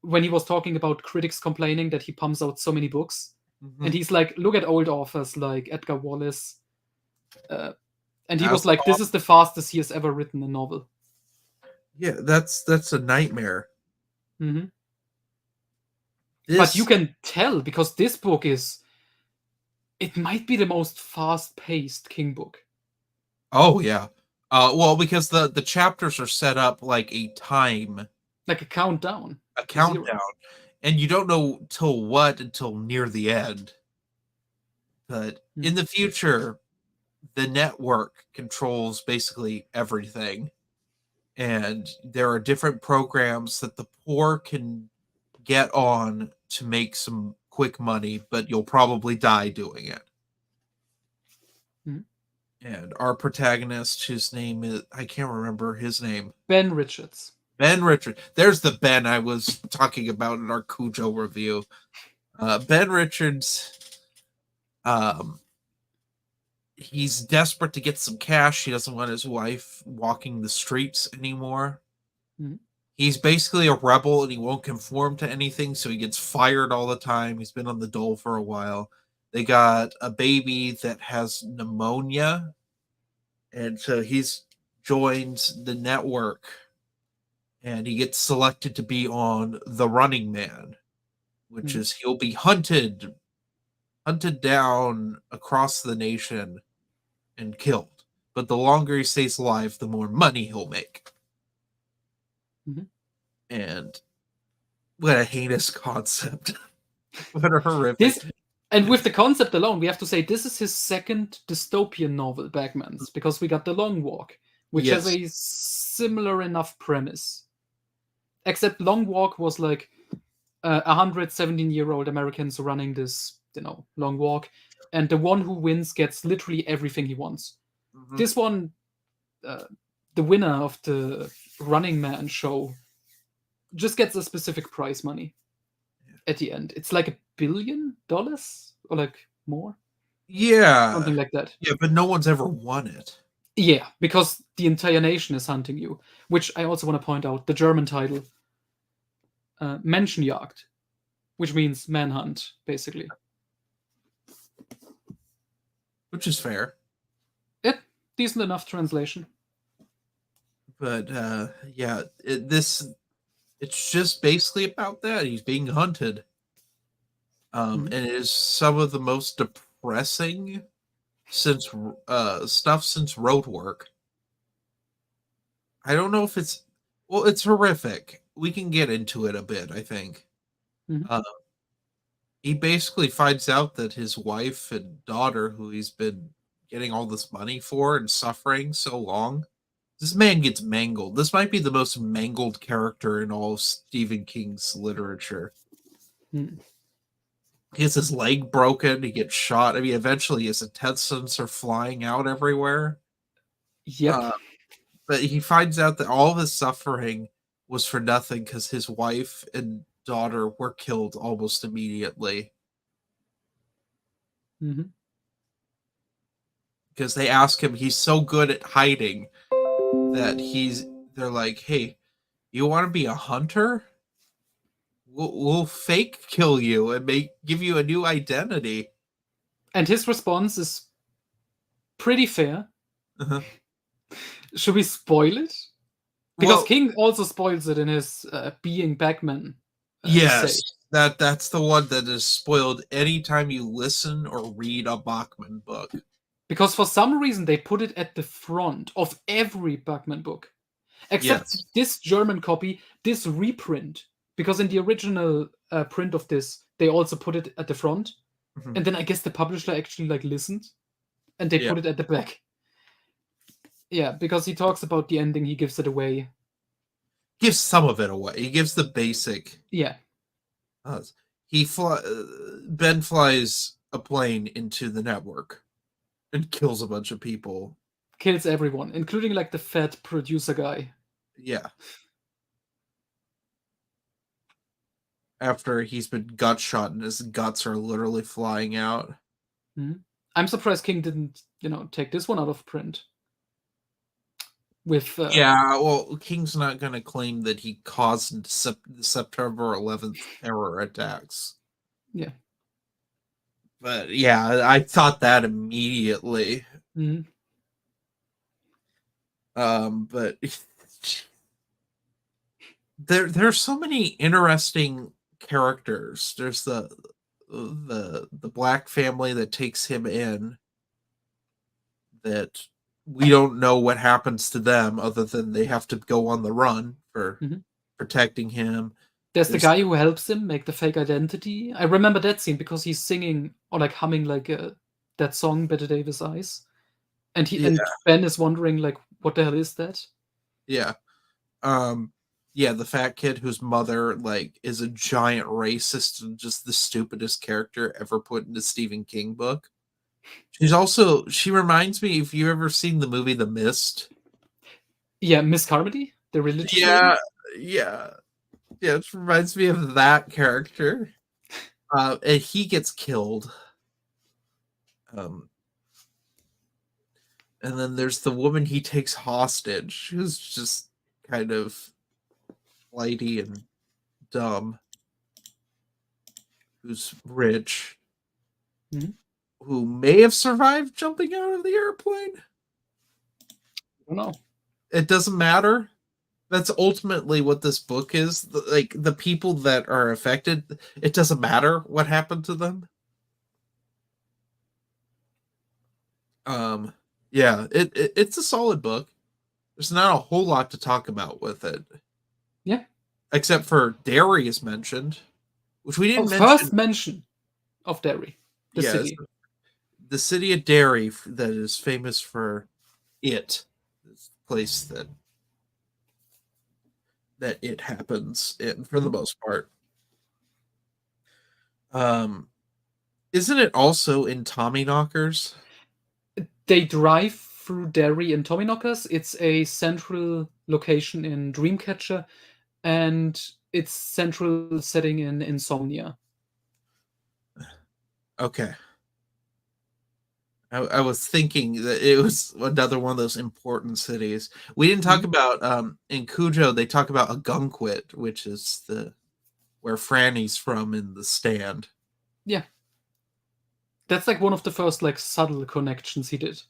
when he was talking about critics complaining that he pumps out so many books. And he's like, look at old authors like Edgar Wallace. And he was like, this is the fastest he has ever written a novel. Yeah, that's a nightmare. But you can tell because this book it might be the most fast-paced King book. Oh yeah. Well, because the chapters are set up like a time, like a countdown. A countdown, and you don't know until near the end. But in the future, the network controls basically everything, and there are different programs that the poor can get on to make some quick money, but you'll probably die doing it. Mhm. And our protagonist, whose name is, I can't remember his name. Ben Richards. Ben Richards. There's the Ben I was talking about in our Cujo review. Ben Richards, he's desperate to get some cash. He doesn't want his wife walking the streets anymore. Mhm. He's basically a rebel and he won't conform to anything, so he gets fired all the time. He's been on the dole for a while. They got a baby that has pneumonia, and so he's joins the network and he gets selected to be on the Running Man, which Mhm. is he'll be hunted down across the nation and killed. But the longer he stays alive, the more money he'll make. Mhm. And what a heinous concept. What a horrific. This, and with the concept alone, we have to say this is his second dystopian novel, Bagman's, because we got The Long Walk, which has Yes. a similar enough premise. Except Long Walk was like 117-year-old Americans running this, long walk, and the one who wins gets literally everything he wants. Mhm. This one, the winner of the Running Man show just gets a specific prize money at the end. It's like $1 billion or like more, Yeah. something like that. Yeah, but no one's ever won it. Yeah, because the entire nation is hunting you. Which I also want to point out, the German title, Menschenjagd, which means manhunt, basically. Which is fair. Decent enough translation. But yeah, it's just basically about that. He's being hunted. Mhm. And it is some of the most depressing stuff since road work. I don't know if it's horrific. We can get into it a bit, I think. Mhm. He basically finds out that his wife and daughter, who he's been getting all this money for and suffering so long, this man gets mangled. This might be the most mangled character in all of Stephen King's literature. Mhm. He has his leg broken. He gets shot. I mean, eventually his intestines are flying out everywhere. Yep. But he finds out that all of his suffering was for nothing because his wife and daughter were killed almost immediately. Mhm. Because they ask him, he's so good at hiding that they're like, hey, you want to be a hunter? We'll fake kill you and give you a new identity. And his response is pretty fair. Uh-huh. Should we spoil it? Because Well, King also spoils it in his Being Bagman essay. yes, that's the one that is spoiled anytime you listen or read a Bachman book. Because for some reason they put it at the front of every Bachman book. Except Yes. this German copy, this reprint. Because in the original print of this, they also put it at the front. Mhm. And then I guess the publisher actually listened and they Yeah. put it at the back. Yeah, because he talks about the ending, he gives it away. Gives some of it away. He gives the basic. Yeah. Ben flies a plane into the network and kills a bunch of people. Kills everyone, including the fat producer guy. Yeah. After he's been gut shot and his guts are literally flying out. Mm-hmm. I'm surprised King didn't, take this one out of print. With yeah, well, King's not going to claim that he caused the September 11th terror attacks. Yeah. But yeah, I thought that immediately. Mm-hmm. But there's so many interesting characters. There's the black family that takes him in, that we don't know what happens to them other than they have to go on the run for protecting him. There's the guy who helps him make the fake identity. I remember that scene because he's singing or humming that song Bette Davis Eyes. And and Ben is wondering what the hell is that? Yeah. Yeah, the fat kid whose mother like is a giant racist and just the stupidest character ever put in a Stephen King book. She reminds me if you ever seen the movie The Mist. Yeah, Miss Carmody, the religious lady. Yeah, yeah. Yeah, it reminds me of that character. And he gets killed. Um and then there's the woman he takes hostage, who's just kind of flighty and dumb, who's rich, Mhm. who may have survived jumping out of the airplane. I don't know. It doesn't matter. That's ultimately what this book is. Like the people that are affected, it doesn't matter what happened to them. Um, yeah, it's a solid book. There's not a whole lot to talk about with it, Yeah. except for Derry is mentioned, which we Oh, didn't first mention. mention of Derry, the Yes, city. the city of Derry that is famous for this place that it happens in for the Mhm. most part. Um, isn't it also in Tommyknockers? They drive through Derry and Tommyknockers. It's a central location in Dreamcatcher, and its central setting in Insomnia. Okay. I was thinking that it was another one of those important cities. We didn't talk Mhm. about in Cujo they talk about Agunquit, which is the where Franny's from in The Stand. Yeah, that's like one of the first like subtle connections he did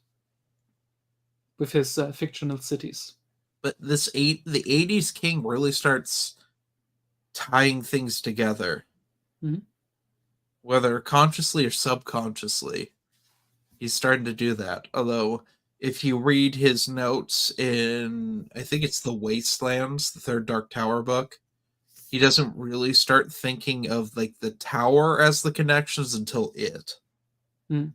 with his fictional cities. But the 80s King really starts tying things together, Mhm. whether consciously or subconsciously. He's starting to do that. Although if you read his notes in I think it's The Wastelands, the third Dark Tower book, he doesn't really start thinking of like the tower as the connections until it. Mhm.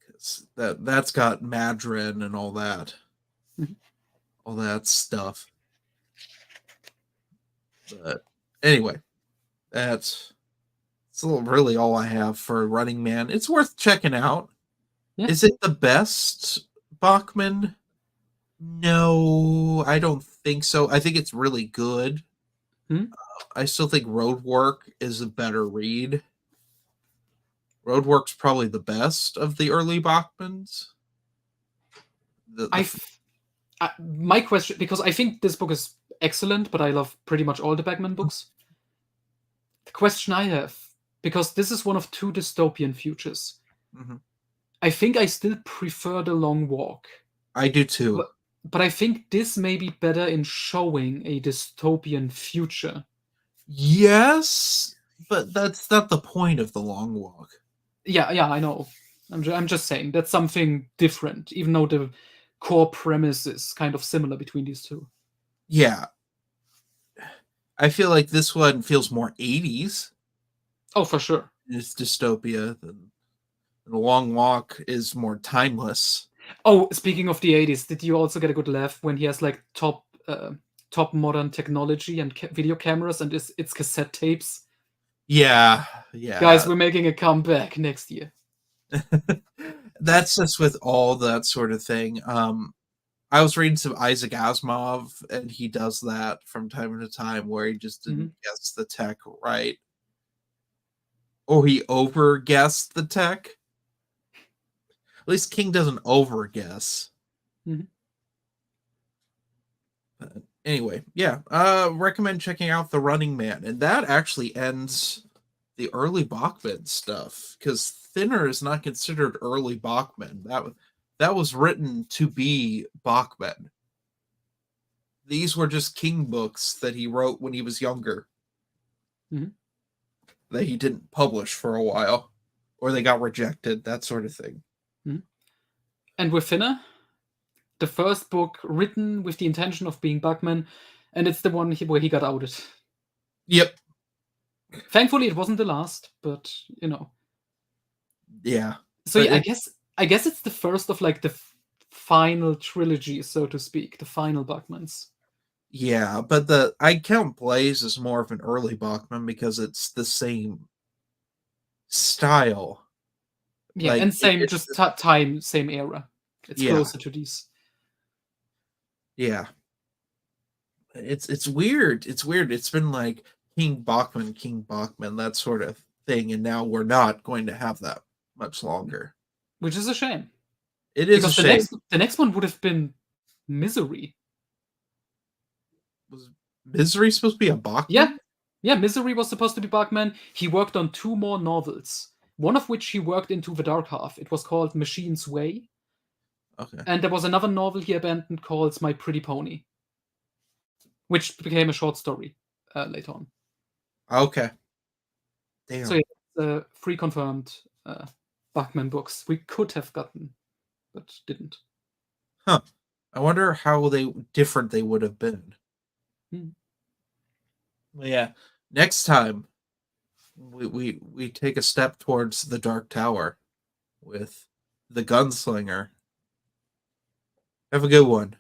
'Cause that's got Madrin and Mhm. all that stuff. But anyway, that's really all I have for Running Man. It's worth checking out. Yeah. Is it the best Bachman? No, I don't think so. I think it's really good. Mhm. I still think Roadwork is a better read. Roadwork's probably the best of the early Bachmans. The My question, because I think this book is excellent, but I love pretty much all the Bagman books. The question I have, because this is one of two dystopian futures, Mhm. I think I still prefer The Long Walk. I do too. But I think this may be better in showing a dystopian future. Yes, but that's not the point of the long walk. Yeah, yeah, I know. I'm just saying that's something different, even though the core premise is kind of similar between these two. Yeah, I feel like this one feels more 80s. Oh, for sure. It's dystopia. Than the long walk is more timeless. Oh, speaking of the 80s, did you also get a good laugh when he has like top modern technology and video cameras and it's cassette tapes? Yeah, Guys, yeah. we're making a comeback next year. That's just with all that sort of thing. I was reading some Isaac Asimov, and he does that from time to time where he just Mhm. didn't guess the tech right, or he over guessed the tech. At least King doesn't over guess. Mhm. Anyway, yeah, recommend checking out The Running Man, and that actually ends the early Bachman stuff because Thinner is not considered early Bachman. That was written to be Bachman. These were just King books that he wrote when he was younger Mhm. that he didn't publish for a while, or they got rejected, that sort of thing. Mhm. And with Finner, the first book written with the intention of being Bugman, and it's the one where he got outed. Yep. Thankfully, it wasn't the last, but Yeah. So But yeah, it I guess it's the first of like the final trilogy, so to speak, the final Bachmans. Yeah, but I count Blaze as more of an early Bachman because it's the same style. Yeah, Like and same, it's just time, same era. It's yeah, closer to these. yeah. It's weird. It's weird. It's been like King Bachman, that sort of thing, and now we're not going to have that much longer. Which is a shame. It is a Because shame. the next one would have been Misery. Was Misery supposed to be a Bachman? Yeah. Yeah, Misery was supposed to be Bachman. He worked on 2 more novels, one of which he worked into the Dark Half. It was called Machine's Way. Okay. And there was another novel he abandoned called My Pretty Pony, which became a short story later on. Okay. Damn. So yeah, 3 confirmed Bachman books we could have gotten, but didn't. Huh. I wonder how different they would have been. Yeah. Next time we take a step towards the Dark Tower with the Gunslinger. Have a good one.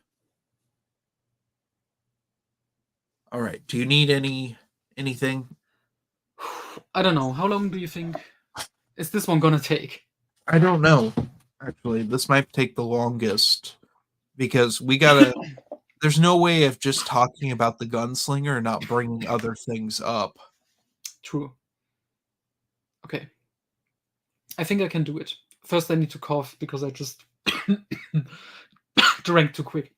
All right. Do you need anything? I don't know. How long do you think is this one gonna take? I don't know. Actually, this might take the longest because we gotta. There's no way of just talking about the Gunslinger and not bringing other things up. True. Okay. I think I can do it. First, I need to cough because I just drank too quick.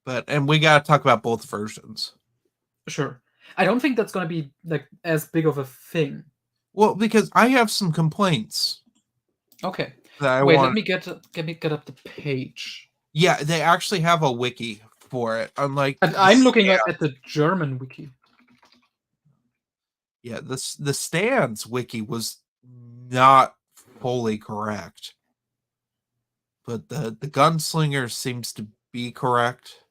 And we gotta talk about both versions. Sure. I don't think that's gonna be like as big of a thing. Well, because I have some complaints. Okay. That I Wait, want. let me get up the page. Yeah, they actually have a wiki for it. Unlike And I'm looking at the German wiki. Yeah, the Stands wiki was not fully correct. But the Gunslinger seems to be correct.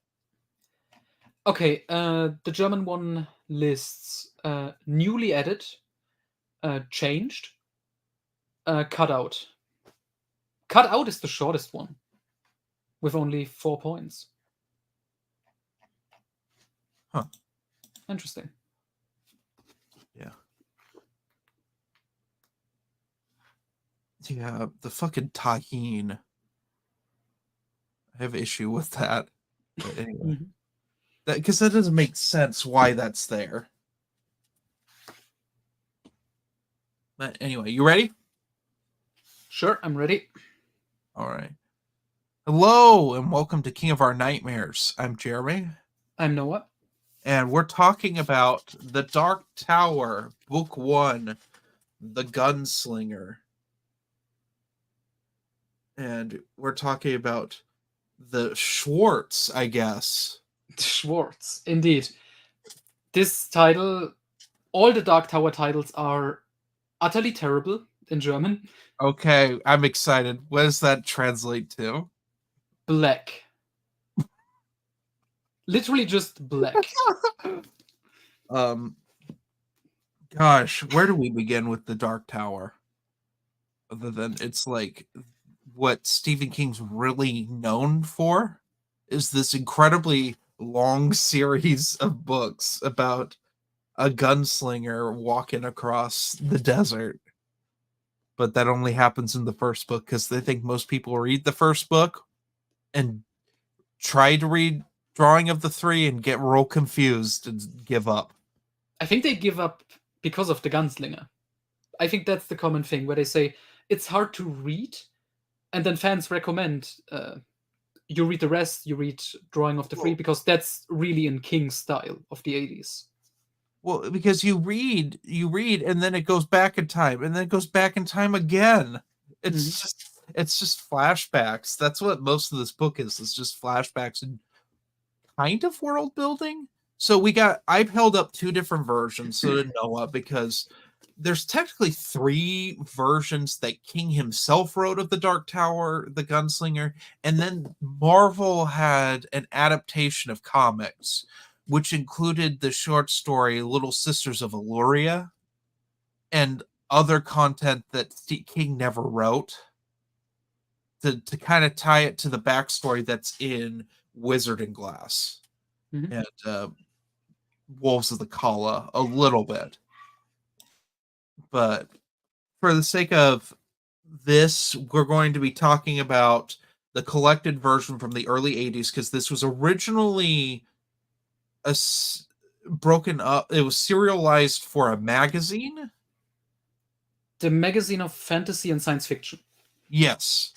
Okay, the German one lists newly added, changed, cut out. Cut out is the shortest one, with only 4 points. Huh. Interesting. Yeah. Yeah, the fucking tahine. I have issue with that. But anyway. Because that doesn't make sense why that's there. But anyway, you ready? Sure, I'm ready. All right. Hello and welcome to King of Our Nightmares. I'm Jeremy. I'm Noah. And we're talking about The Dark Tower, Book 1, The Gunslinger. And we're talking about the Schwartz, I guess. Schwartz, indeed. This title, all the Dark Tower titles are utterly terrible in German. Okay, I'm excited. What does that translate to? Black. Literally just black. Gosh, where do we begin with the Dark Tower? Other than it's like what Stephen King's really known for is this incredibly long series of books about a gunslinger walking across the desert. But that only happens in the first book because they think most people read the first book and try to read Drawing of the Three and get real confused and give up. I think they give up because of the Gunslinger. I think that's the common thing where they say it's hard to read, and then fans recommend you read the rest, you read Drawing of the Three, because that's really in King's style of the 80s. Well, because you read, and then it goes back in time, and then it goes back in time again. It's just flashbacks. That's what most of this book is. It's just flashbacks and kind of world building. So I've held up 2 different versions, so did Noah, because there's technically 3 versions that King himself wrote of the Dark Tower, the Gunslinger, and then Marvel had an adaptation of comics, which included the short story Little Sisters of Illyria. And other content that King never wrote to kind of tie it to the backstory that's in Wizard and Glass and Wolves of the Kala a little bit. But for the sake of this, we're going to be talking about the collected version from the early 80s because this was originally broken up. It was serialized for a magazine. The Magazine of Fantasy and Science Fiction. Yes.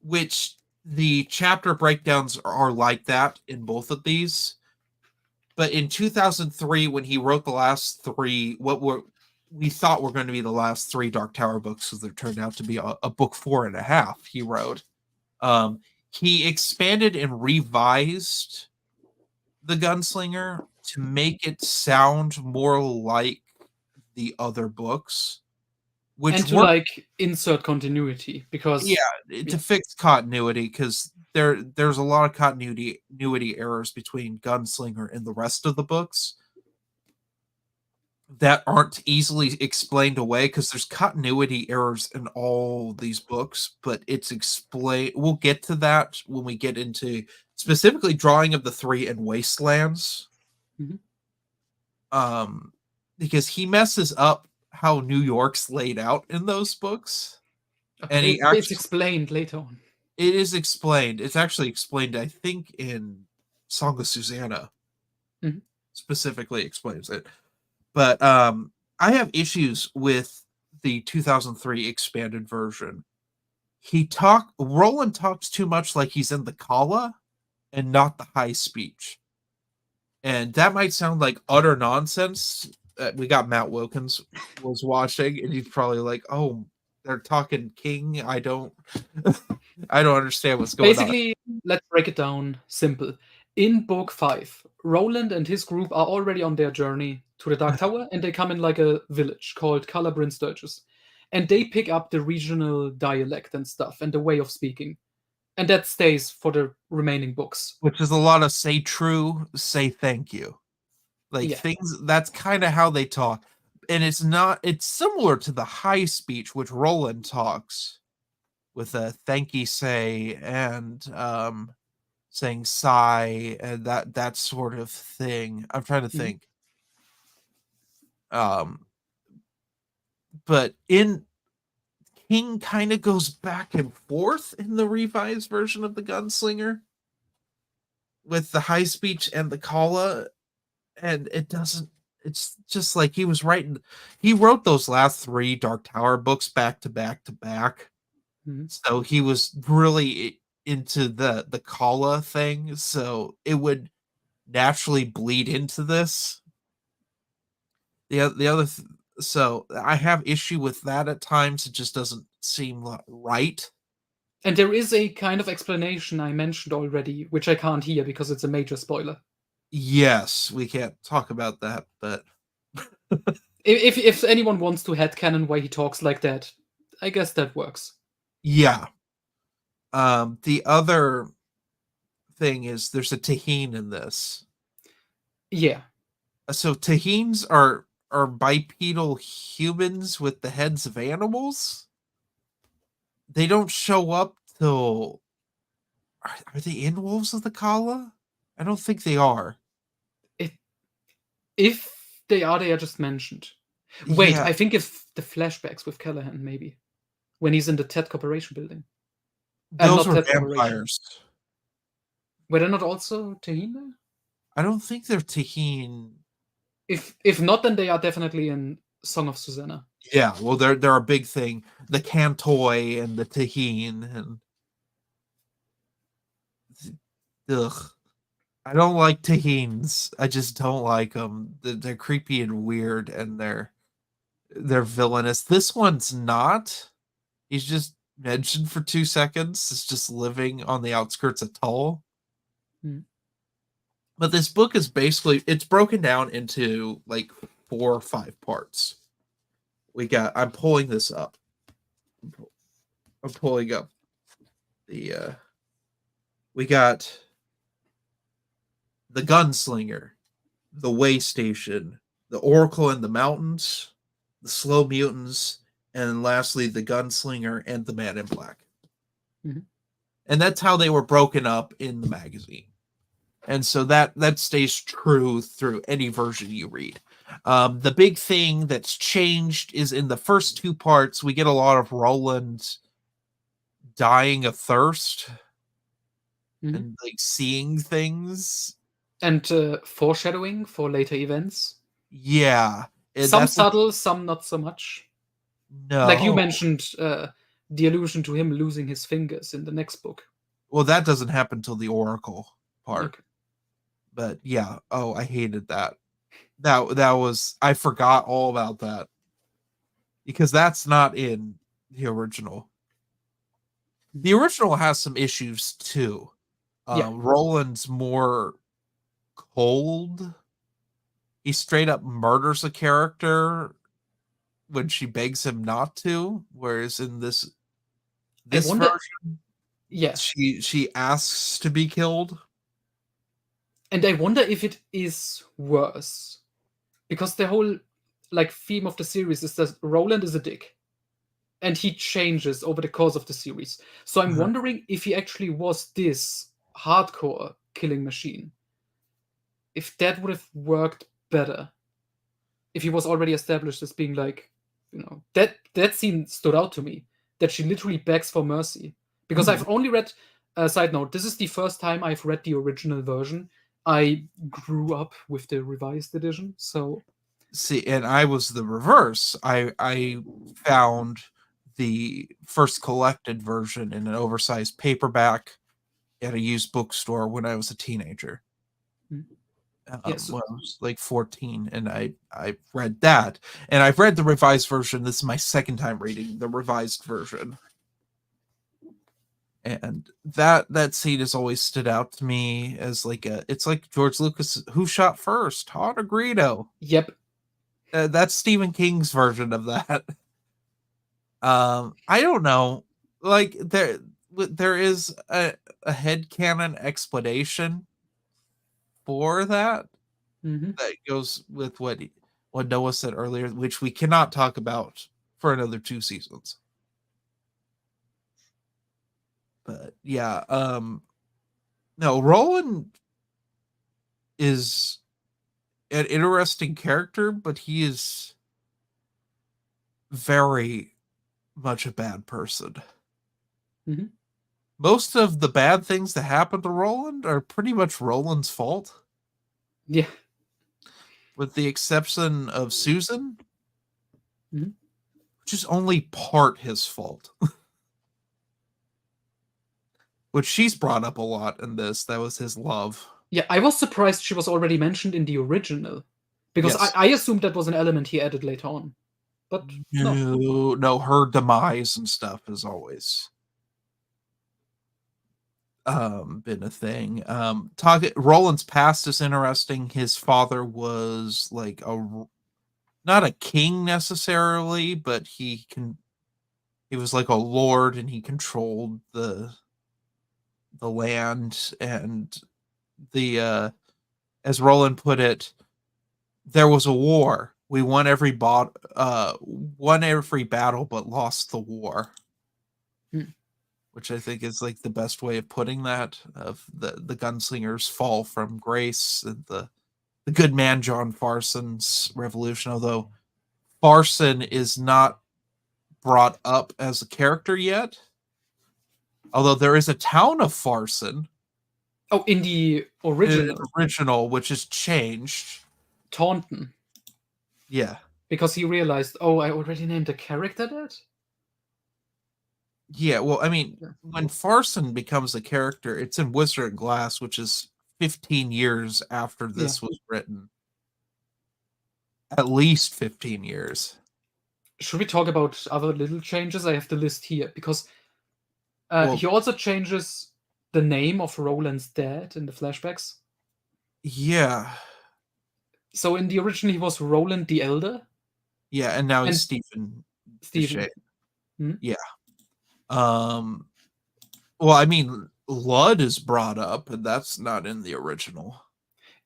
Which the chapter breakdowns are like that in both of these. But in 2003, when he wrote the last three, we thought were going to be the last three Dark Tower books, because there turned out to be a book 4.5 he wrote. He expanded and revised the Gunslinger to make it sound more like the other books, which and to like insert continuity, because to fix continuity, because there's a lot of continuity errors between Gunslinger and the rest of the books that aren't easily explained away, because there's continuity errors in all these books, but it's explained. We'll get to that when we get into specifically Drawing of the Three and Wastelands. Because he messes up how New York's laid out in those books. Okay, and it's explained later on. It is explained. It's actually explained, I think, in Song of Susanna. Specifically explains it. But I have issues with the 2003 expanded version. Roland talks too much like he's in the Kala and not the high speech. And that might sound like utter nonsense. We got Matt Wilkins was watching, and he's probably like, "Oh, they're talking King. I don't understand what's going on." Basically, let's break it down simple. In book 5, Roland and his group are already on their journey to the Dark Tower, and they come in like a village called Cala Bryn Sturgis. And they pick up the regional dialect and stuff and the way of speaking. And that stays for the remaining books. Which is a lot of say true, say thank you. Things, that's kind of how they talk. And it's similar to the high speech, which Roland talks with a thank you say and saying sigh and that sort of thing. I'm trying to think. But in King kind of goes back and forth in the revised version of the Gunslinger with the high speech and the Kala, and it's just like he wrote those last 3 Dark Tower books back to back to back. So he was really into the Kala thing, so it would naturally bleed into this. So I have issue with that at times. It just doesn't seem right. And there is a kind of explanation I mentioned already, which I can't hear because it's a major spoiler. Yes, we can't talk about that, but if anyone wants to headcanon why he talks like that, I guess that works. Yeah. The other thing is there's a Taheen in this. Yeah. So Taheens are bipedal humans with the heads of animals. They don't show up till are they in Wolves of the Kala? I don't think they are. If they are just mentioned. Wait, I think if the flashbacks with Callahan, maybe. When he's in the Tet Corporation building. Those were vampires. Were they not also Taheen? I don't think they're Taheen. If not, then they are definitely in Song of Susanna. Yeah, well, they're a big thing. The Cantoi and the Taheen and ugh. I don't like Taheens. I just don't like them. They're creepy and weird, and they're villainous. This one's not. He's just mentioned for 2 seconds. It's just living on the outskirts of Tull. But this book is it's broken down into like 4 or 5 parts. I'm pulling this up. I'm pulling up the we got the Gunslinger, the Way Station, the Oracle in the Mountains, the Slow Mutants, and lastly the Gunslinger and the Man in Black. Mhm. And that's how they were broken up in the magazine. And so that stays true through any version you read. The big thing that's changed is in the first two parts, we get a lot of Roland dying of thirst Mhm. and like seeing things. And foreshadowing for later events. Yeah. And Some that's subtle, some not so much. Like you no. mentioned, the allusion to him losing his fingers in the next book. Well, that doesn't happen till the Oracle part. Okay. But yeah, oh, I hated that. That was I forgot all about that. Because that's not in the original. The original has some issues too. Yeah. Roland's more cold. He straight up murders a character when she begs him not to, whereas in this I wonder. version, Yeah. she asks to be killed. And I wonder if it is worse. Because the whole like theme of the series is that Roland is a dick. And he changes over the course of the series. So I'm Uh-huh. wondering if he actually was this hardcore killing machine. If that would have worked better. If he was already established as being like, that scene stood out to me. That she literally begs for mercy. Because Mhm. I've only read, side note, this is the first time I've read the original version. I grew up with the revised edition, so See, and I was the reverse. I found the first collected version in an oversized paperback at a used bookstore when I was a teenager. yes. When I was like 14, and I read that, and I've read the revised version. This is my second time reading the revised version, and that scene has always stood out to me as like it's like George Lucas, who shot first, Todd or Greedo? Yep. That's Stephen King's version of that. I don't know. Like there is a headcanon explanation for that Hmm. that goes with what Noah said earlier, which we cannot talk about for another 2 seasons. But yeah, no, Roland is an interesting character, but he is very much a bad person. Hmm. Most of the bad things that happen to Roland are pretty much Roland's fault, Yeah. with the exception of Susan, Mhm. which is only part his fault. Which she's brought up a lot in this. That was his love. Yeah, I was surprised she was already mentioned in the original. Because Yes. I assumed that was an element he added later on. But no. No, her demise and stuff has always been a thing. Roland's past is interesting. His father was like not a king necessarily, but he was like a lord, and he controlled the land, and as Roland put it, there was a war. We won won every battle, but lost the war. Hmm. Which I think is like the best way of putting that, of the gunslingers fall from grace, and the good man John Farson's revolution. Although Farson is not brought up as a character yet, although there is a town of Farson Oh, in the in original, the original, which is changed. Taunton. Yeah. Because he realized, oh, I already named a character that? Yeah, well, I mean, Yeah. when Farson becomes a character, it's in Wizard and Glass, which is 15 years after Yeah. this was written. At least 15 years. Should we talk about other little changes? I have the list here. Because Well, he also changes the name of Roland's dad in the flashbacks. yeah. So in the original, he was Roland the Elder. Yeah, and now he's And Stephen Stephen. Deshay. Hmm? Yeah. Um well, I mean, Ludd is brought up, and that's not in the original.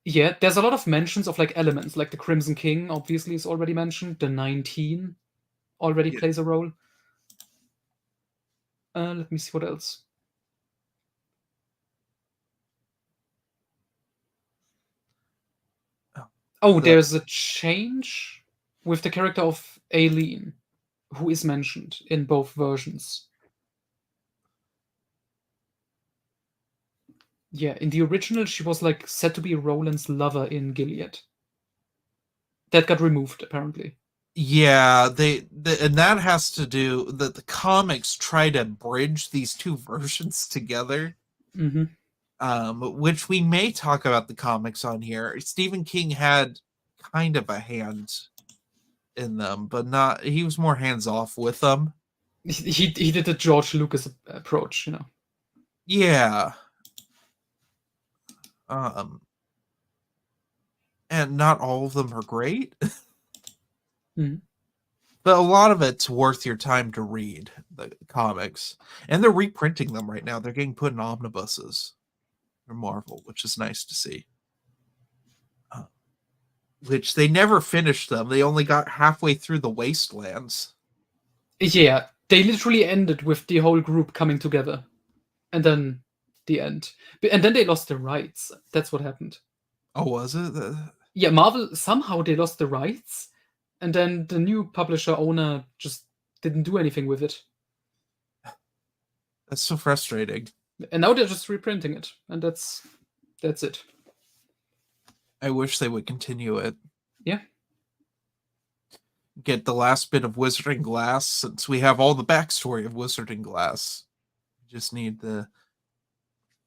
Yeah, there's a lot of mentions of like elements, like the Crimson King obviously is already mentioned. The 19 already Yeah. plays a role. Let me see what else. Oh, there's a change with the character of Aileen, who is mentioned in both versions. Yeah, in the original, she was like said to be Roland's lover in Gilead. That got removed, apparently. Yeah, and that has to do that the comics try to bridge these two versions together. Mm-hmm. Which we may talk about the comics on here. Stephen King had kind of a hand in them, but not. He was more hands off with them. He did the George Lucas approach, you know. Yeah. Um, and not all of them are great, Mm-hmm. but a lot of it's worth your time to read the comics. And they're reprinting them right now. They're getting put in omnibuses for Marvel, which is nice to see. Which they never finished them. They only got halfway through the Wastelands. Yeah, they literally ended with the whole group coming together, and then the end. And then they lost the rights. That's what happened. Oh, was it? Yeah, Marvel somehow they lost the rights, and then the new publisher owner just didn't do anything with it. That's so frustrating. And now they're just reprinting it, and that's it. I wish they would continue it. Yeah. Get the last bit of Wizarding Glass, since we have all the backstory of Wizarding Glass. We just need the.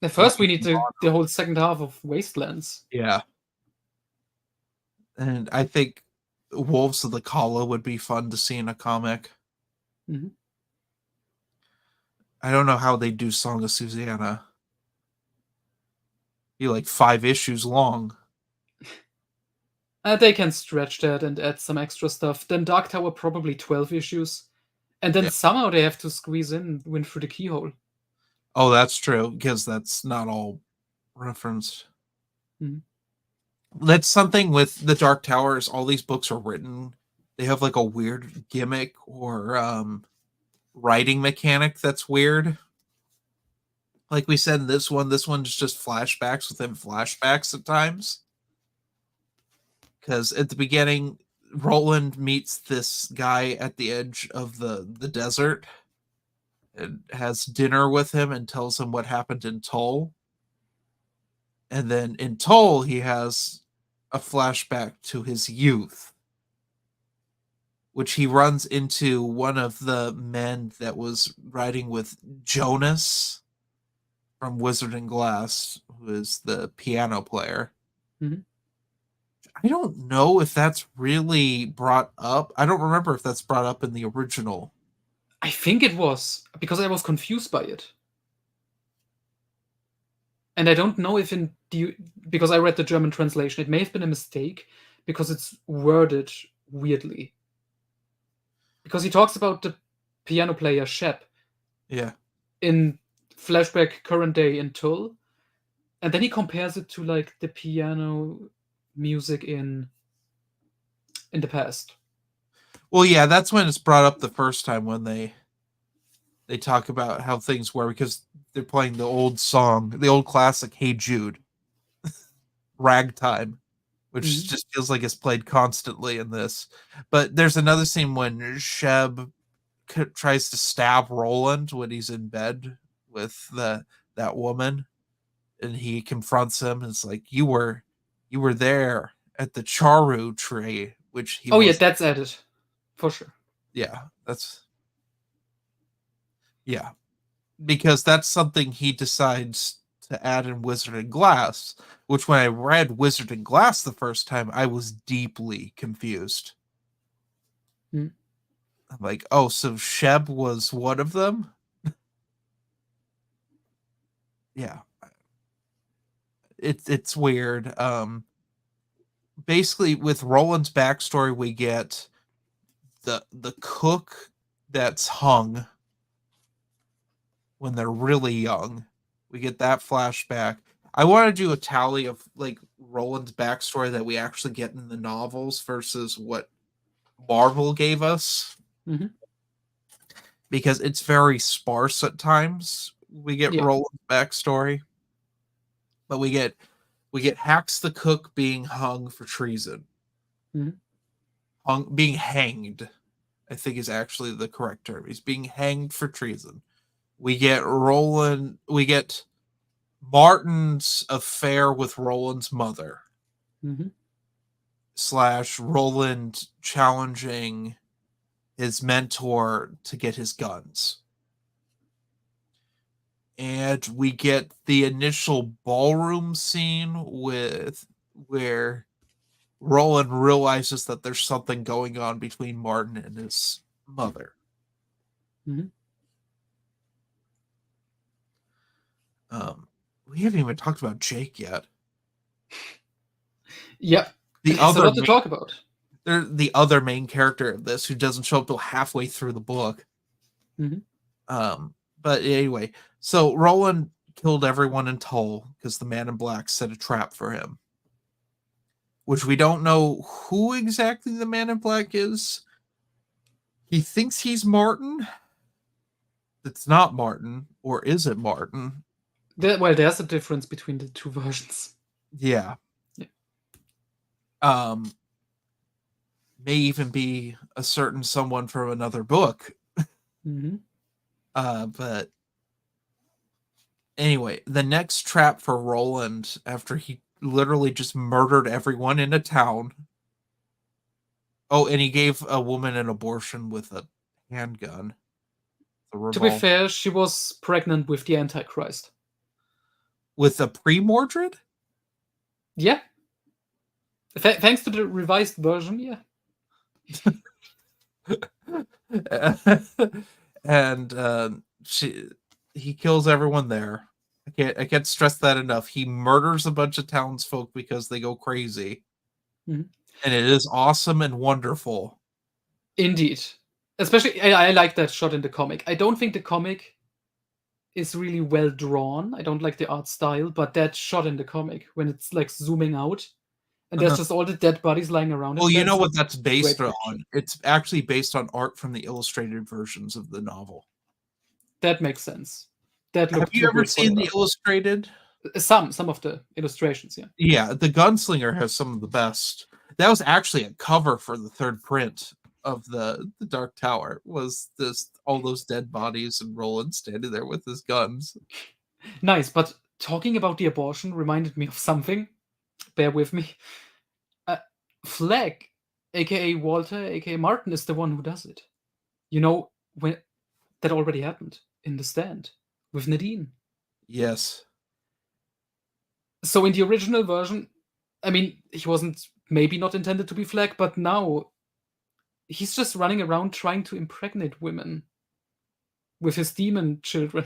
At first, we need the whole second half of Wastelands. Yeah. And I think Wolves of the Kala would be fun to see in a comic. Mm-hmm. I don't know how they do Song of Susanna. Be like 5 issues long. They can stretch that and add some extra stuff. Then Dark Tower probably 12 issues. And then somehow they have to squeeze in Win Through the Keyhole. Oh, that's true, because that's not all referenced. Mm-hmm. That's something with the Dark Towers. All these books are written. They have like a weird gimmick or writing mechanic that's weird. Like we said in this one's just flashbacks within flashbacks at times. Because at the beginning, Roland meets this guy at the edge of the desert and has dinner with him and tells him what happened in Tull. And then in Tull, he has a flashback to his youth, which he runs into one of the men that was riding with Jonas from Wizarding Glass, who is the piano player. Mm-hmm. I don't know if that's really brought up. I don't remember if that's brought up in the original. I think it was, because I was confused by it. And I don't know if because I read the German translation, it may have been a mistake because it's worded weirdly. Because he talks about the piano player Shep. Yeah. In flashback current day in Tull. And then he compares it to like the piano music in the past. Well, yeah, that's when it's brought up the first time when they talk about how things were, because they're playing the old song, the old classic "Hey Jude," ragtime, which just feels like it's played constantly in this. But there's another scene when Sheb tries to stab Roland when he's in bed with that woman, and he confronts him. And it's like, you were there at the Charu tree, which he. Oh yeah, that's added for sure. Yeah, because that's something he decides to add in Wizarding Glass, which when I read Wizarding Glass the first time, I was deeply confused. I'm like, oh, so Sheb was one of them? Yeah. It's weird. Basically with Roland's backstory, we get the cook that's hung when they're really young. We get that flashback. I want to do a tally of like Roland's backstory that we actually get in the novels versus what Marvel gave us, Hmm. because it's very sparse at times. We get Yeah. Roland's backstory, but we get Hax the cook being hung for treason. Mhm. Being hanged, I think is actually the correct term. He's being hanged for treason. We get Martin's affair with Roland's mother, Hmm. / Roland challenging his mentor to get his guns. And we get the initial ballroom scene where Roland realizes that there's something going on between Martin and his mother. Hmm. We haven't even talked about Jake yet. Yeah. The There's a other lot to talk about. They're the other main character of this, who doesn't show up till halfway through the book. Hmm. But anyway, so Roland killed everyone in Tull because the Man in Black set a trap for him, which we don't know who exactly the Man in Black is. He thinks he's Martin. It's not Martin, or is it Martin? There's a difference between the two versions. Yeah. Yeah. May even be a certain someone from another book. Hmm. But anyway, the next trap for Roland, after he literally just murdered everyone in a town. Oh, and he gave a woman an abortion with a handgun. The To be revolver. fair, she was pregnant with the Antichrist. With a pre-Mordred? Yeah. Thanks to the revised version, yeah. And he kills everyone there. I can't stress that enough. He murders a bunch of townsfolk because they go crazy. Mhm. And it is awesome and wonderful. Indeed. Especially, I like that shot in the comic. I don't think the comic is really well drawn. I don't like the art style, but that shot in the comic, when it's like zooming out and there's just all the dead bodies lying around Well, it, you know that's what that's based great on? picture. It's actually based on art from the illustrated versions of the novel. That makes sense. That Have looked you too ever good for seen the the illustrated? some of the illustrations, yeah. Yeah, the Gunslinger has some of the best. That was actually a cover for the third print of the Dark Tower. Was this all those dead bodies and Roland standing there with his guns? Nice, but talking about the abortion reminded me of something. Bear with me. Uh, Flag, aka Walter, aka Martin, is the one who does it. You know, when that already happened in the stand with Nadine. Yes. So in the original version, I mean, he wasn't maybe not intended to be Flag, but now he's just running around trying to impregnate women with his demon children.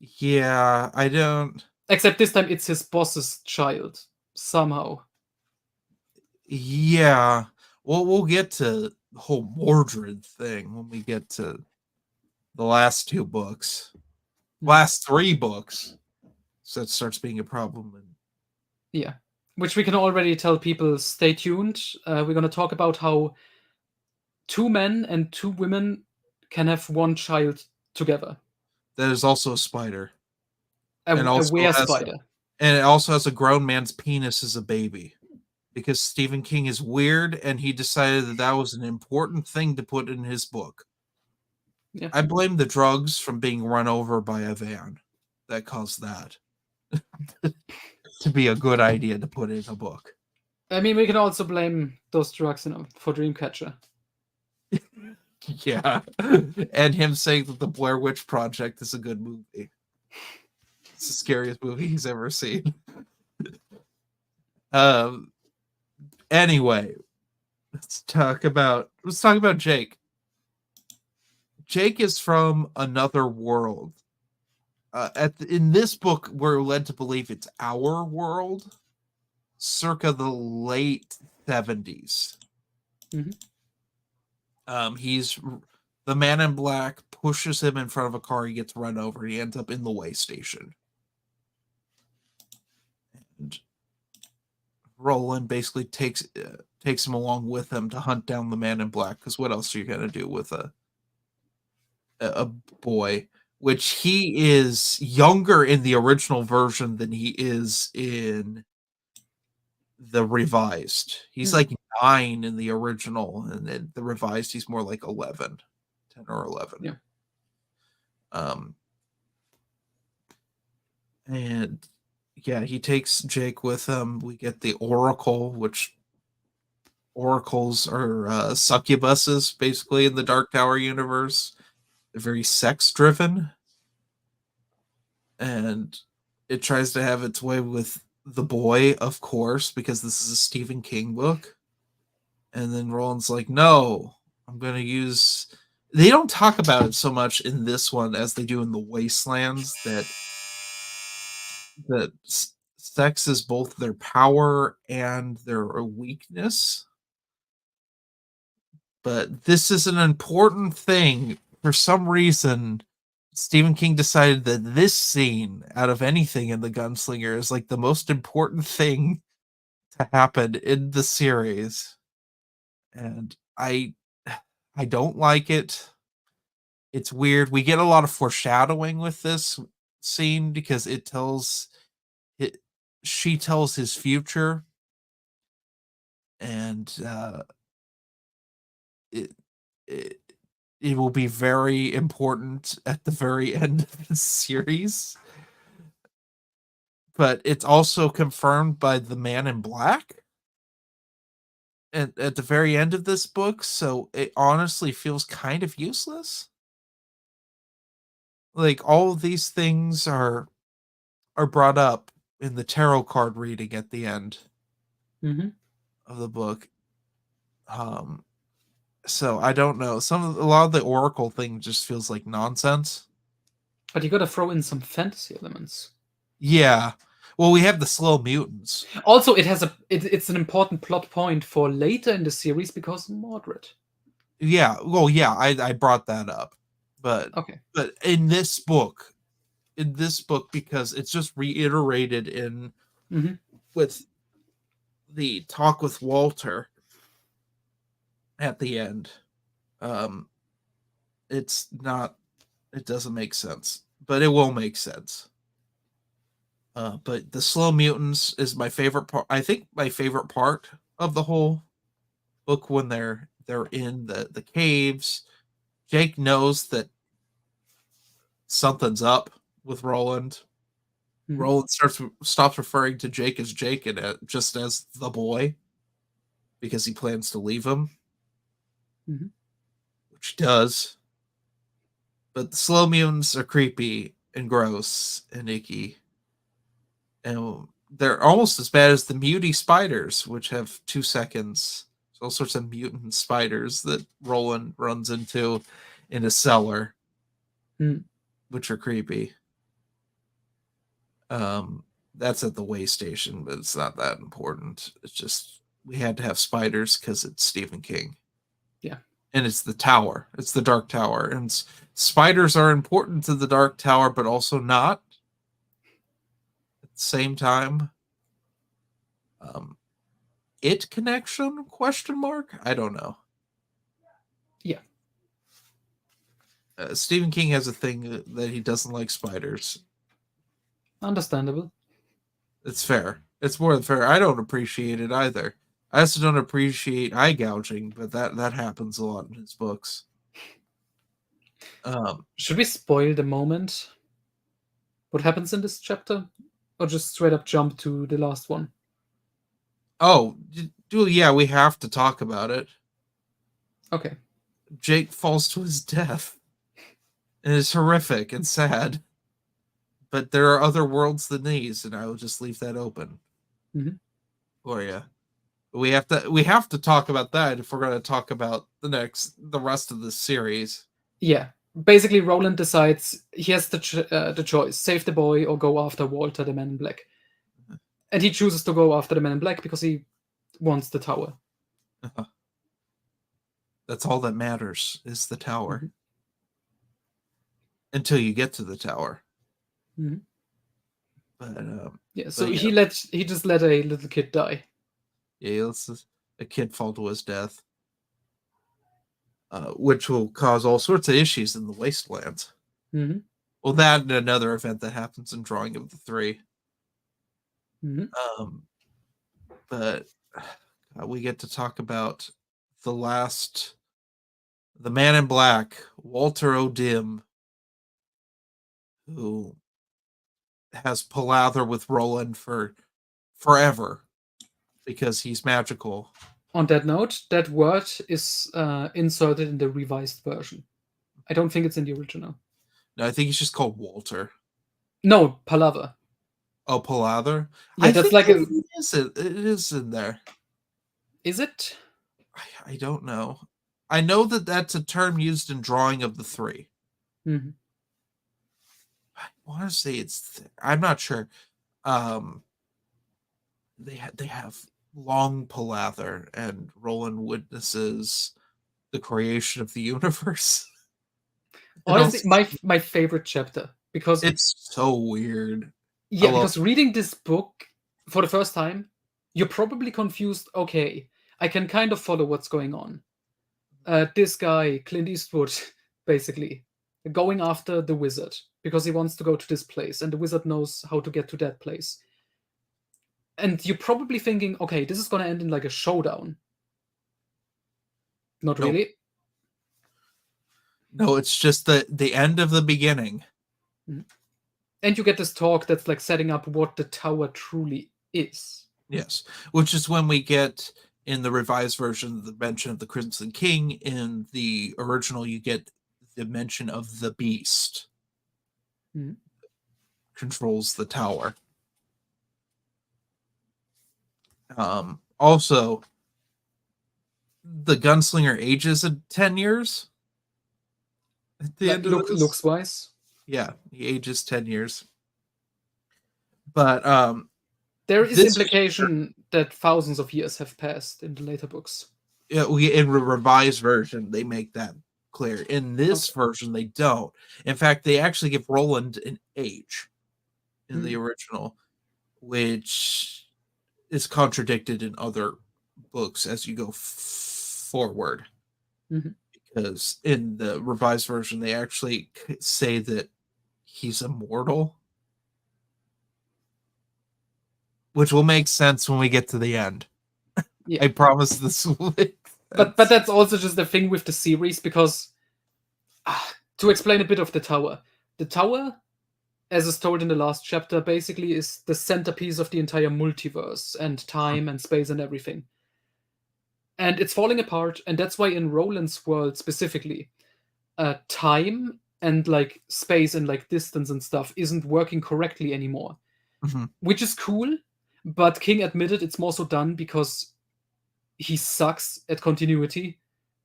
Yeah, I don't. Except this time it's his boss's child, somehow. Yeah. Well, we'll get to the whole Mordred thing when we get to the last two books. Last three books. So that starts being a problem. And Yeah. Which we can already tell people, stay tuned. We're going to talk about how two men and two women can have one child together. that is also a spider. A, And a also were has spider. and it also has a grown man's penis as a baby. Because Stephen King is weird and he decided that that was an important thing to put in his book. Yeah. I blame the drugs from being run over by a van that caused that to be a good idea to put in a book. I mean, we can also blame those drugs for Dreamcatcher. Yeah. And him saying that the Blair Witch Project is a good movie. It's the scariest movie he's ever seen. Anyway, let's talk about Jake. Jake is from another world. In this book, we're led to believe it's our world, circa the late 70s. He's the Man in Black pushes him in front of a car. He gets run over. He ends up in the way station. Roland basically takes him along with him to hunt down the Man in Black. Because what else are you gonna do with a boy? Which he is younger in the original version than he is in the revised. He's like 9 in the original, and then the revised he's more like 11, 10 or 11. Yeah. And yeah, he takes Jake with him. We get the Oracle, which oracles are succubuses basically in the Dark Tower universe. They're very sex driven, and it tries to have its way with the boy, of course, because this is a Stephen King book. And then Roland's like, no, I'm going to use. They don't talk about it so much in this one as they do in the Wastelands, that sex is both their power and their weakness. But this is an important thing. For some reason, Stephen King decided that this scene, out of anything in The Gunslinger, is like the most important thing to happen in the series. And I don't like it. It's weird. We get a lot of foreshadowing with this scene because she tells his future, and it, it it will be very important at the very end of the series. But it's also confirmed by the Man in Black at the very end of this book, so it honestly feels kind of useless. Like all of these things are brought up in the tarot card reading at the end of the book. So I don't know. A lot of the Oracle thing just feels like nonsense. But you gotta throw in some fantasy elements. Yeah. Well, we have the slow mutants. Also, it's an important plot point for later in the series because Mordred. Yeah. Well, yeah, I brought that up. But okay. But in this book, because it's just reiterated in with the talk with Walter at the end. It doesn't make sense, but it will make sense. But the slow mutants is my favorite part. I think my favorite part of the whole book, when they're in the caves. Jake knows that something's up with Roland. Roland stops referring to Jake as Jake and just as the boy, because he plans to leave him, which he does. But the slow mutants are creepy and gross and icky. And they're almost as bad as the muty spiders, which have 2 seconds. There's all sorts of mutant spiders that Roland runs into in a cellar, which are creepy. That's at the way station, but it's not that important. It's just we had to have spiders because it's Stephen King. Yeah. And it's the tower. It's the Dark Tower. And spiders are important to the Dark Tower, but also not at the same time. It connection? Question mark? I don't know. Yeah. Stephen King has a thing that he doesn't like spiders. Understandable. It's fair. It's more than fair. I don't appreciate it either. I also don't appreciate eye gouging, but that happens a lot in his books. Should we spoil the moment? What happens in this chapter? Or just straight up jump to the last one? Oh, yeah, we have to talk about it. Okay. Jake falls to his death. And it's horrific and sad. But there are other worlds than these, and I will just leave that open for you. We have to talk about that if we're going to talk about the rest of the series. Yeah. Basically, Roland decides he has the choice: save the boy or go after Walter, the Man in Black. And he chooses to go after the Man in Black because he wants the tower. That's all that matters, is the tower. Until you get to the tower. But yeah, so he just let a little kid die. Yeah, a kid fall to his death, which will cause all sorts of issues in the wastelands. Mm-hmm. Well, that and another event that happens in Drawing of the Three. Mm-hmm. Um, but we get to talk about the Man in Black, Walter O'Dim, who has palather with Roland for forever because he's magical. On that note, that word is inserted in the revised version. I don't think it's in the original. No, I think he's just called Walter. No, palaver. Oh, palather. Yeah, I that's think like a. it is in there. Is it? I don't know. I know that that's a term used in Drawing of the Three. Mm-hmm. I want to say I'm not sure. Um, they have long palather, and Roland witnesses the creation of the universe. Honestly, my favorite chapter, because it's so weird. because reading this book for the first time, you're probably confused. Okay, I can kind of follow what's going on. This guy, Clint Eastwood, basically going after the wizard because he wants to go to this place, and the wizard knows how to get to that place. And you're probably thinking, okay, this is going to end in like a showdown. Not Nope. really. No, it's just the end of the beginning. Mm-hmm. And you get this talk that's like setting up what the tower truly is. Yes, which is when we get in the revised version the mention of the Crimson King. In the original, you get the mention of the beast. Mm-hmm. Controls the tower. Also, the gunslinger ages at 10 years. At the end of looks wise. Yeah, he ages 10 years. But there is implication that thousands of years have passed in the later books. Yeah, in the revised version, they make that clear. In this version, they don't. In fact, they actually give Roland an age in the original, which is contradicted in other books as you go forward. Mm-hmm. Because in the revised version, they actually say that he's immortal, which will make sense when we get to the end. Yeah. I promise this will make sense. But that's also just the thing with the series, because to explain a bit of the tower, as is told in the last chapter, basically is the centerpiece of the entire multiverse and time and space and everything. And it's falling apart, and that's why in Roland's world specifically, time and like space and like distance and stuff isn't working correctly anymore. Mm-hmm. Which is cool, but King admitted it's more so done because he sucks at continuity,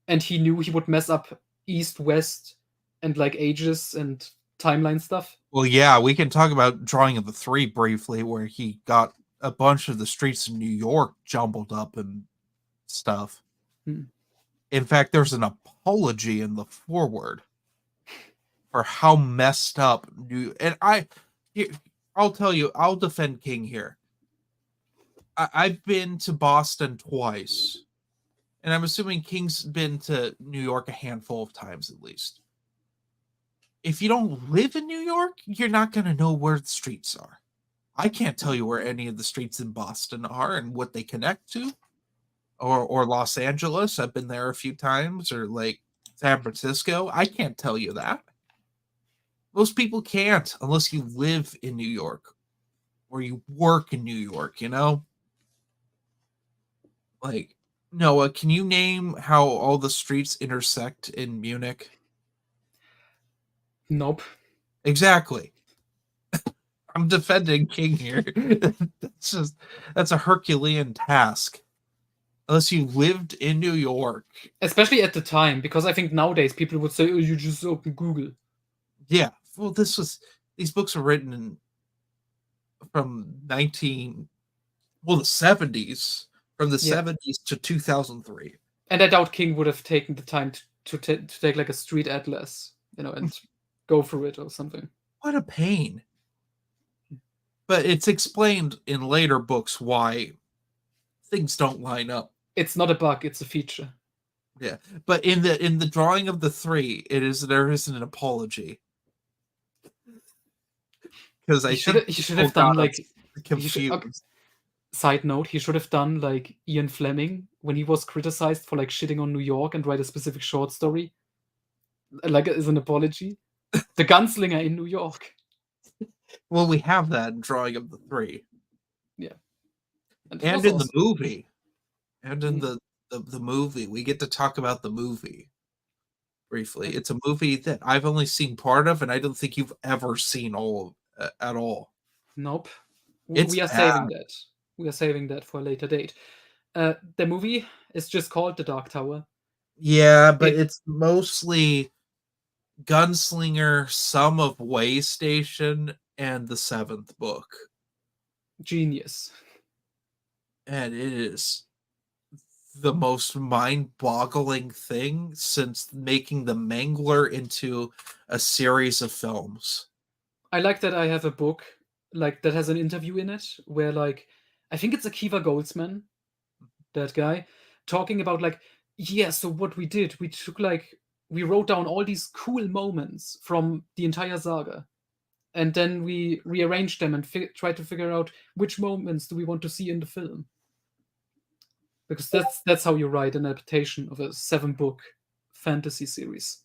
and he knew he would mess up east, west, and like ages and timeline stuff. Well, yeah, we can talk about Drawing of the Three briefly, where he got a bunch of the streets in New York jumbled up and stuff. In fact, there's an apology in the foreword for how messed up I'll tell you, I'll defend King here. I've been to Boston twice, and I'm assuming King's been to New York a handful of times at least. If you don't live in New York, you're not going to know where the streets are. I can't tell you where any of the streets in Boston are and what they connect to. Or Los Angeles. I've been there a few times. Or like San Francisco. I can't tell you that. Most people can't unless you live in New York or you work in New York, you know? Like, Noah, can you name how all the streets intersect in Munich? Nope. Exactly. I'm defending King here. That's a Herculean task. Unless you lived in New York. Especially at the time, because I think nowadays people would say, oh, you just open Google. Yeah. Well, these books were written from the 70s, from the 70s to 2003. And I doubt King would have taken the time to take like a street atlas, and go through it or something. What a pain. But it's explained in later books why things don't line up. It's not a bug, it's a feature. Yeah, but in the drawing of the three, there is an apology because I think He should people have done got us like okay, confused. side note, he should have done like Ian Fleming when he was criticized for like shitting on New York and write a specific short story, like as an apology. The Gunslinger in New York. Well, we have that in drawing of the three, Yeah. And it and was in the awesome. movie, and in Mm. the movie, we get to talk about the movie briefly. It's a movie that I've only seen part of, and I don't think you've ever seen all of at all. Nope. It's We are bad. saving that. We are saving that for a later date. The movie is just called The Dark Tower. Yeah, but It it's mostly Gunslinger, some of Way Station, and the seventh book. genius. And it is the most mind-boggling thing since making the Mangler into a series of films. I like that I have a book like that has an interview in it where like I think it's Akiva Goldsman, that guy, talking about like, yeah, so what we did, we took like we wrote down all these cool moments from the entire saga, and then we rearranged them and tried to figure out which moments do we want to see in the film. Because that's how you write an adaptation of a 7-book fantasy series.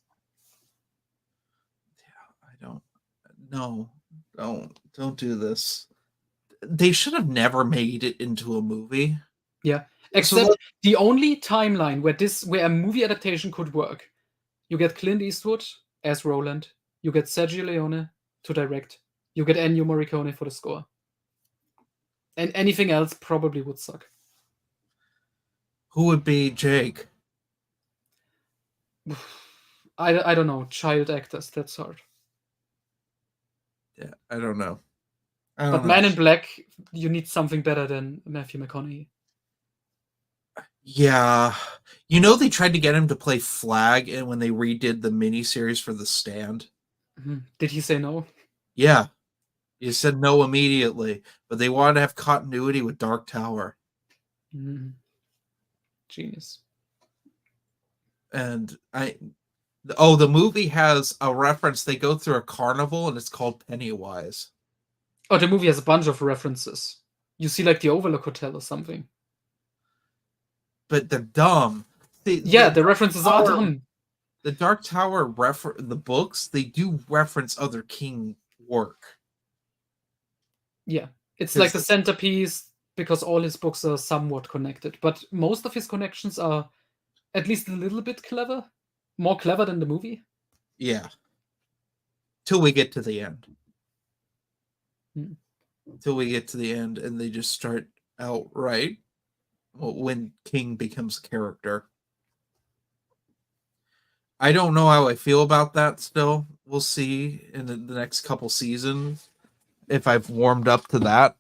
I don't no, don't do this. They should have never made it into a movie. Yeah. So Except the only timeline where a movie adaptation could work, you get Clint Eastwood as Roland, you get Sergio Leone to direct, you get Ennio Morricone for the score. And anything else probably would suck. who would be Jake? I don't know, child actors, that's hard. Yeah, I don't know. But Man in Black, you need something better than Matthew McConaughey. Yeah. You know they tried to get him to play Flag and when they redid the miniseries for The Stand? Did he say no? Yeah. He said no immediately, but they wanted to have continuity with Dark Tower. Genius. And the movie has a reference. They go through a carnival and it's called Pennywise. Oh, the movie has a bunch of references. You see like the Overlook Hotel or something. But they're dumb. The references are dumb. The Dark Tower the books, they do reference other King work. Yeah. It's like the centerpiece because all his books are somewhat connected, but most of his connections are at least a little bit clever. More clever than the movie. Yeah. Till we get to the end. Till we get to the end and they just start outright when King becomes a character. I don't know how I feel about that still. We'll see in the next couple seasons if I've warmed up to that.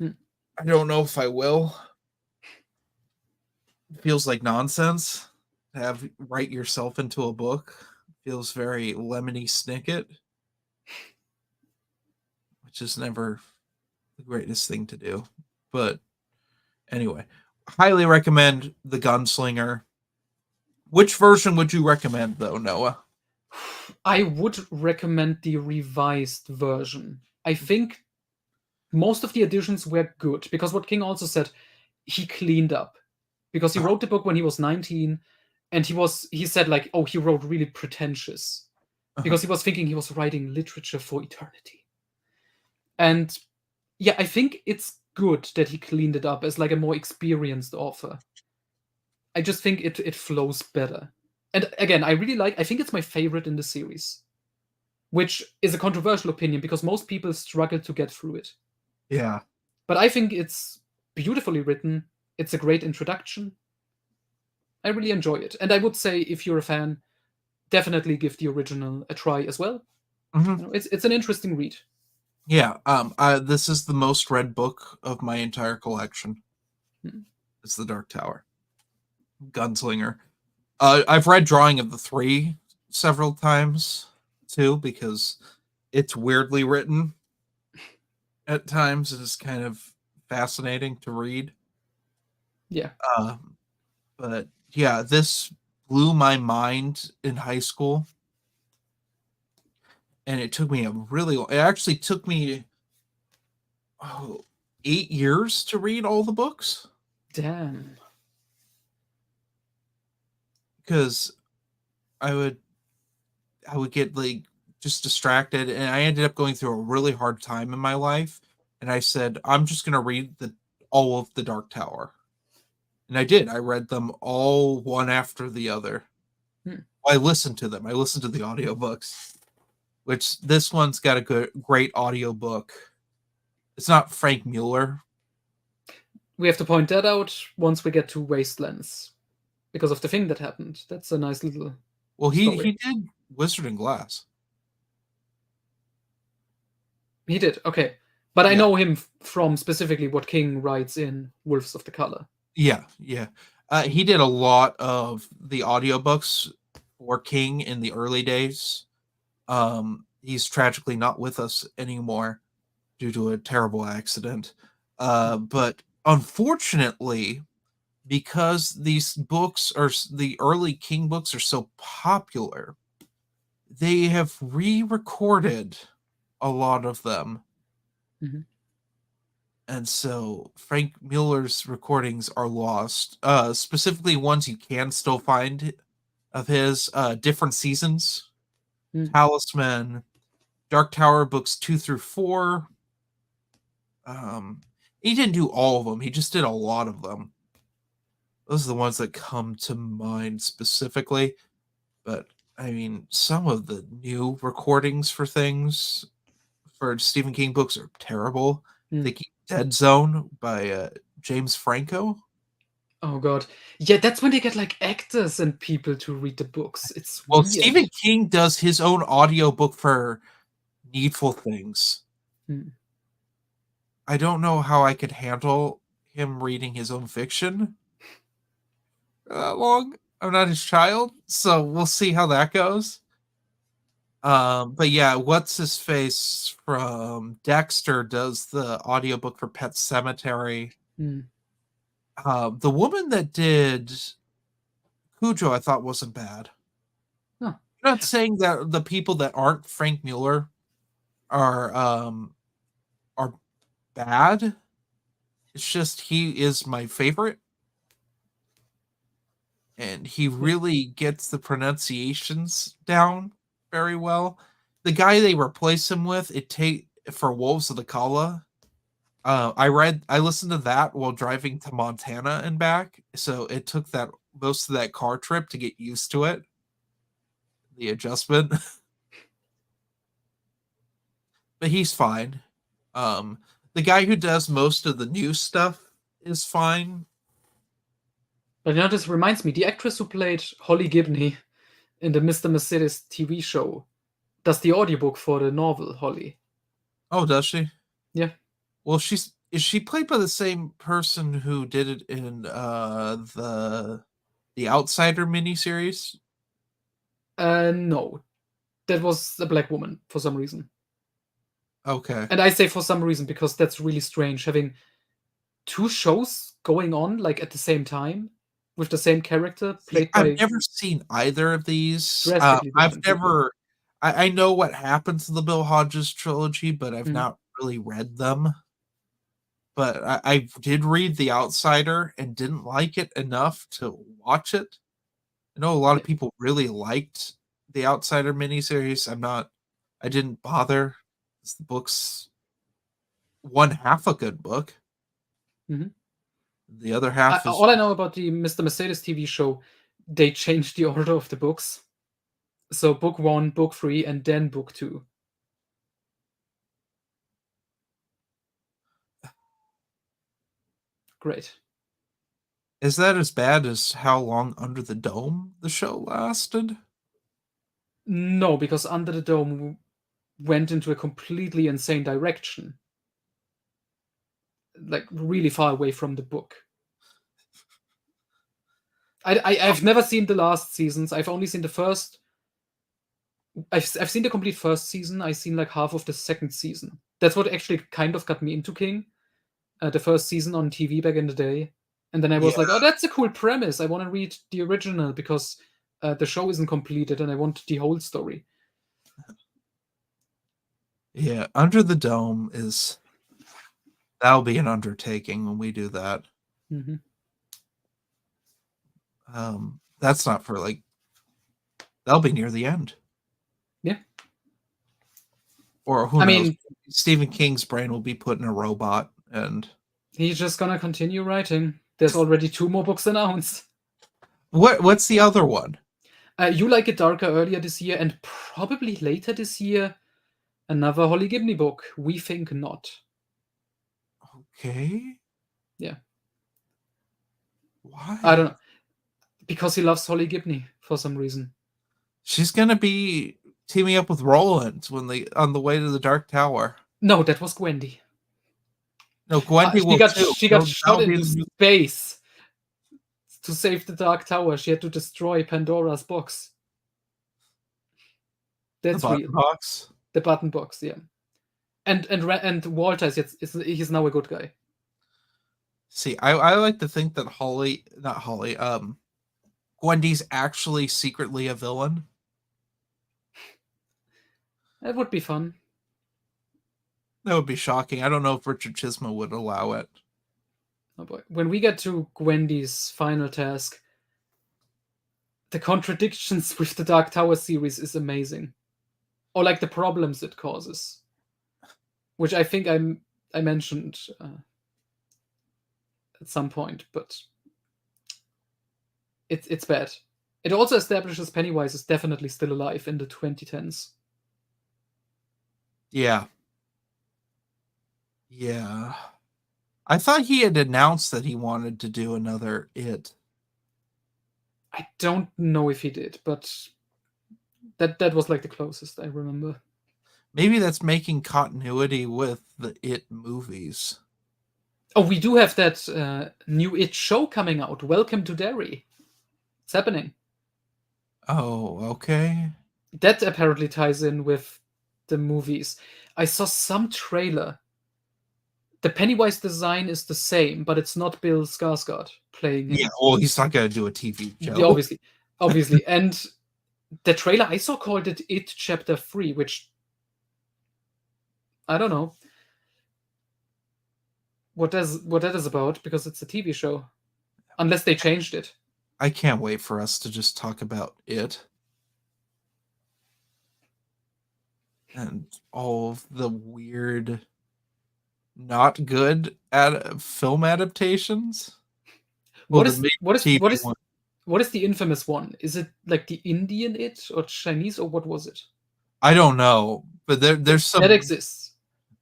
I don't know if I will. It feels like nonsense to have write yourself into a book. It feels very Lemony Snicket, which is never the greatest thing to do. But anyway, highly recommend The Gunslinger. Which version would you recommend, though, Noah? I would recommend the revised version. I think most of the additions were good because what King also said, he cleaned up because he wrote the book when he was 19 and he said like, oh, he wrote really pretentious because he was thinking he was writing literature for eternity. And yeah, I think it's good that he cleaned it up as like a more experienced author. I just think it flows better. And again, I think it's my favorite in the series, which is a controversial opinion because most people struggle to get through it. Yeah. But I think it's beautifully written. It's a great introduction. I really enjoy it. And I would say if you're a fan, definitely give the original a try as well. It's an interesting read. Yeah. This is the most read book of my entire collection. It's The Dark Tower. Gunslinger. I've read Drawing of the Three several times too because it's weirdly written at times. It is kind of fascinating to read. Yeah. But yeah, this blew my mind in high school, and it took me it actually took me oh, 8 years to read all the books Damn. because I would I would get like just distracted, and I ended up going through a really hard time in my life. And I said, I'm just gonna read the all of the Dark Tower, and I did. I read them all one after the other. Hmm. I listened to them. I listened to the audiobooks, which this one's got a great audiobook. It's not Frank Mueller. We have to point that out once we get to Wastelands because of the thing that happened. That's a nice little Well, he story. did Wizard and Glass. He did, okay. But I Yeah. know him from specifically what King writes in Wolves of the Color. Yeah, yeah. He did a lot of the audiobooks for King in the early days. He's tragically not with us anymore due to a terrible accident. But unfortunately, because these books are the early King books are so popular, they have re-recorded a lot of them. Mhm. And so Frank Mueller's recordings are lost. Specifically ones you can still find of his different seasons. Mm. Talisman, Dark Tower books 2 through 4. He didn't do all of them, he just did a lot of them. Those are the ones that come to mind specifically. But I mean, some of the new recordings for things for Stephen King books are terrible. Mm. Think Dead Zone by James Franco. Oh god. Yeah, that's when they get like actors and people to read the books. It's Well, weird. Stephen King does his own audiobook for Needful Things. Mm. I don't know how I could handle him reading his own fiction that long. I'm not his child, so we'll see how that goes. But yeah, what's his face from Dexter does the audiobook for Pet Cemetery. Mm. The woman that did Cujo, I thought wasn't bad. Huh. I'm not saying that the people that aren't Frank Mueller are bad. It's just he is my favorite, and he really gets the pronunciations down very well. The guy they replace him with, it take for Wolves of the Kala. I listened to that while driving to Montana and back, so it took that most of that car trip to get used to it. The adjustment. But he's fine. The guy who does most of the new stuff is fine. But you know, this reminds me, the actress who played Holly Gibney in the Mr. Mercedes TV show does the audiobook for the novel Holly. Oh, does she? Yeah. Well, is she played by the same person who did it in the Outsider miniseries? No. That was a black woman for some reason. Okay. And I say for some reason because that's really strange having two shows going on like at the same time with the same character played by I've never seen either of these. drastically I've different people. never. I know what happens in the Bill Hodges trilogy, but I've Mm. not really read them. But I did read The Outsider and didn't like it enough to watch it. I know a lot of people really liked the Outsider miniseries. I didn't bother. The book's one half a good book. Mhm. The other half is All I know about the Mr. Mercedes TV show, they changed the order of the books. So book 1, book 3, and then book 2. Great. Is that as bad as how long Under the Dome the show lasted? No, because Under the Dome went into a completely insane direction. Like really far away from the book. I've never seen the last seasons. I've only seen the first. I've seen the complete first season. I've seen like half of the second season. That's what actually kind of got me into King. The first season on TV back in the day. And then I was Yeah. like, oh, that's a cool premise. I want to read the original because the show isn't completed and I want the whole story. Yeah, Under the Dome that'll be an undertaking when we do that. Mm-hmm. That's not for like, that'll be near the end. Yeah. Or who I knows? mean, Stephen King's brain will be put in a robot and he's just gonna continue writing. There's already 2 more books announced. what's the other one? You Like It Darker earlier this year, and probably later this year, another Holly Gibney book. We Think Not. Okay. Yeah. Why? I don't know. Because he loves Holly Gibney for some reason. She's gonna be teaming up with Roland on the way to the Dark Tower. No, that was Gwendy. No, Gwendy will too. She got That'll shot be into the new- space to save the Dark Tower. She had to destroy Pandora's box. That's the real. button box. The button box, yeah. And Walter he's now a good guy. See, I like to think that Gwendy's actually secretly a villain. That would be fun. That would be shocking. I don't know if Richard Chisholm would allow it. Oh boy. When we get to Gwendy's final task, the contradictions with the Dark Tower series is amazing. Or like the problems it causes. Which I think I mentioned at some point, but it's bad. It also establishes Pennywise is definitely still alive in the 2010s. Yeah. Yeah. I thought he had announced that he wanted to do another It. I don't know if he did, but that was like the closest I remember. Maybe that's making continuity with the It movies. Oh, we do have that new It show coming out. Welcome to Derry. It's happening. Oh, okay. That apparently ties in with the movies. I saw some trailer. The Pennywise design is the same, but it's not Bill Skarsgård playing him. Yeah, well, he's not going to do a TV show. Yeah, obviously. And the trailer I saw called it It Chapter 3, which I don't know what that is about because it's a TV show. Unless they changed it. I can't wait for us to just talk about It. And all of the weird, not good film adaptations. What is the infamous one? Is it like the Indian It or Chinese or what was it? I don't know, but there's some that exists.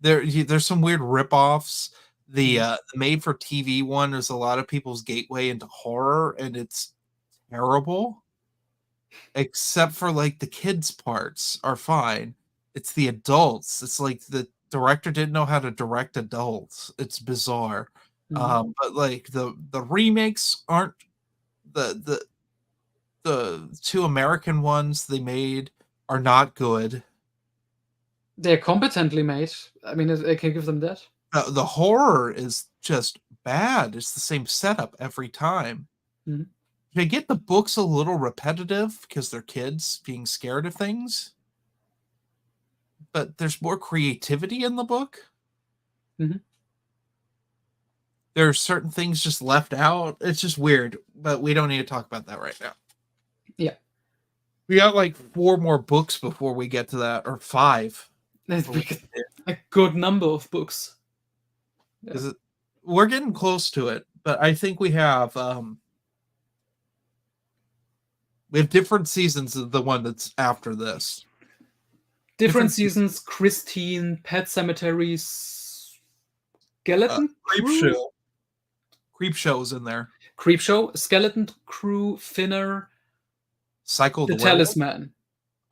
There's some weird ripoffs. The made for TV one is a lot of people's gateway into horror, and it's terrible. Except for like the kids' parts are fine. It's the adults. It's like the director didn't know how to direct adults. It's bizarre. But like the remakes aren't the 2 American ones they made are not good. They're competently made. I mean, I can give them that. The horror is just bad. It's the same setup every time. They get the books a little repetitive because they're kids being scared of things. But there's more creativity in the book. There are certain things just left out. It's just weird, but we don't need to talk about that right now. Yeah. We got like 4 more books before we get to that, or 5. A good number of books. Yeah. We're getting close to it, but I think we have different seasons of the one that's after this. Different seasons. Christine, Pet Sematary, Skeleton Crew? Creepshow is in there. Creepshow, Skeleton Crew, Finner, Cycle the Talisman.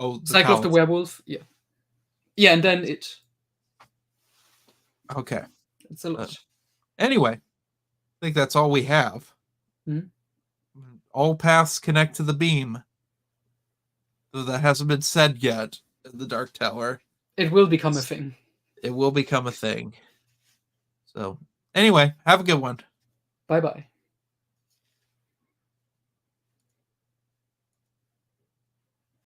Oh, Cycle of the Werewolf. Yeah. Yeah, and then It. Okay. It's a lot. Anyway, I think that's all we have. All paths connect to the beam. Though that hasn't been said yet in the Dark Tower. It will become a thing. It will become a thing. So, anyway, have a good one. Bye-bye.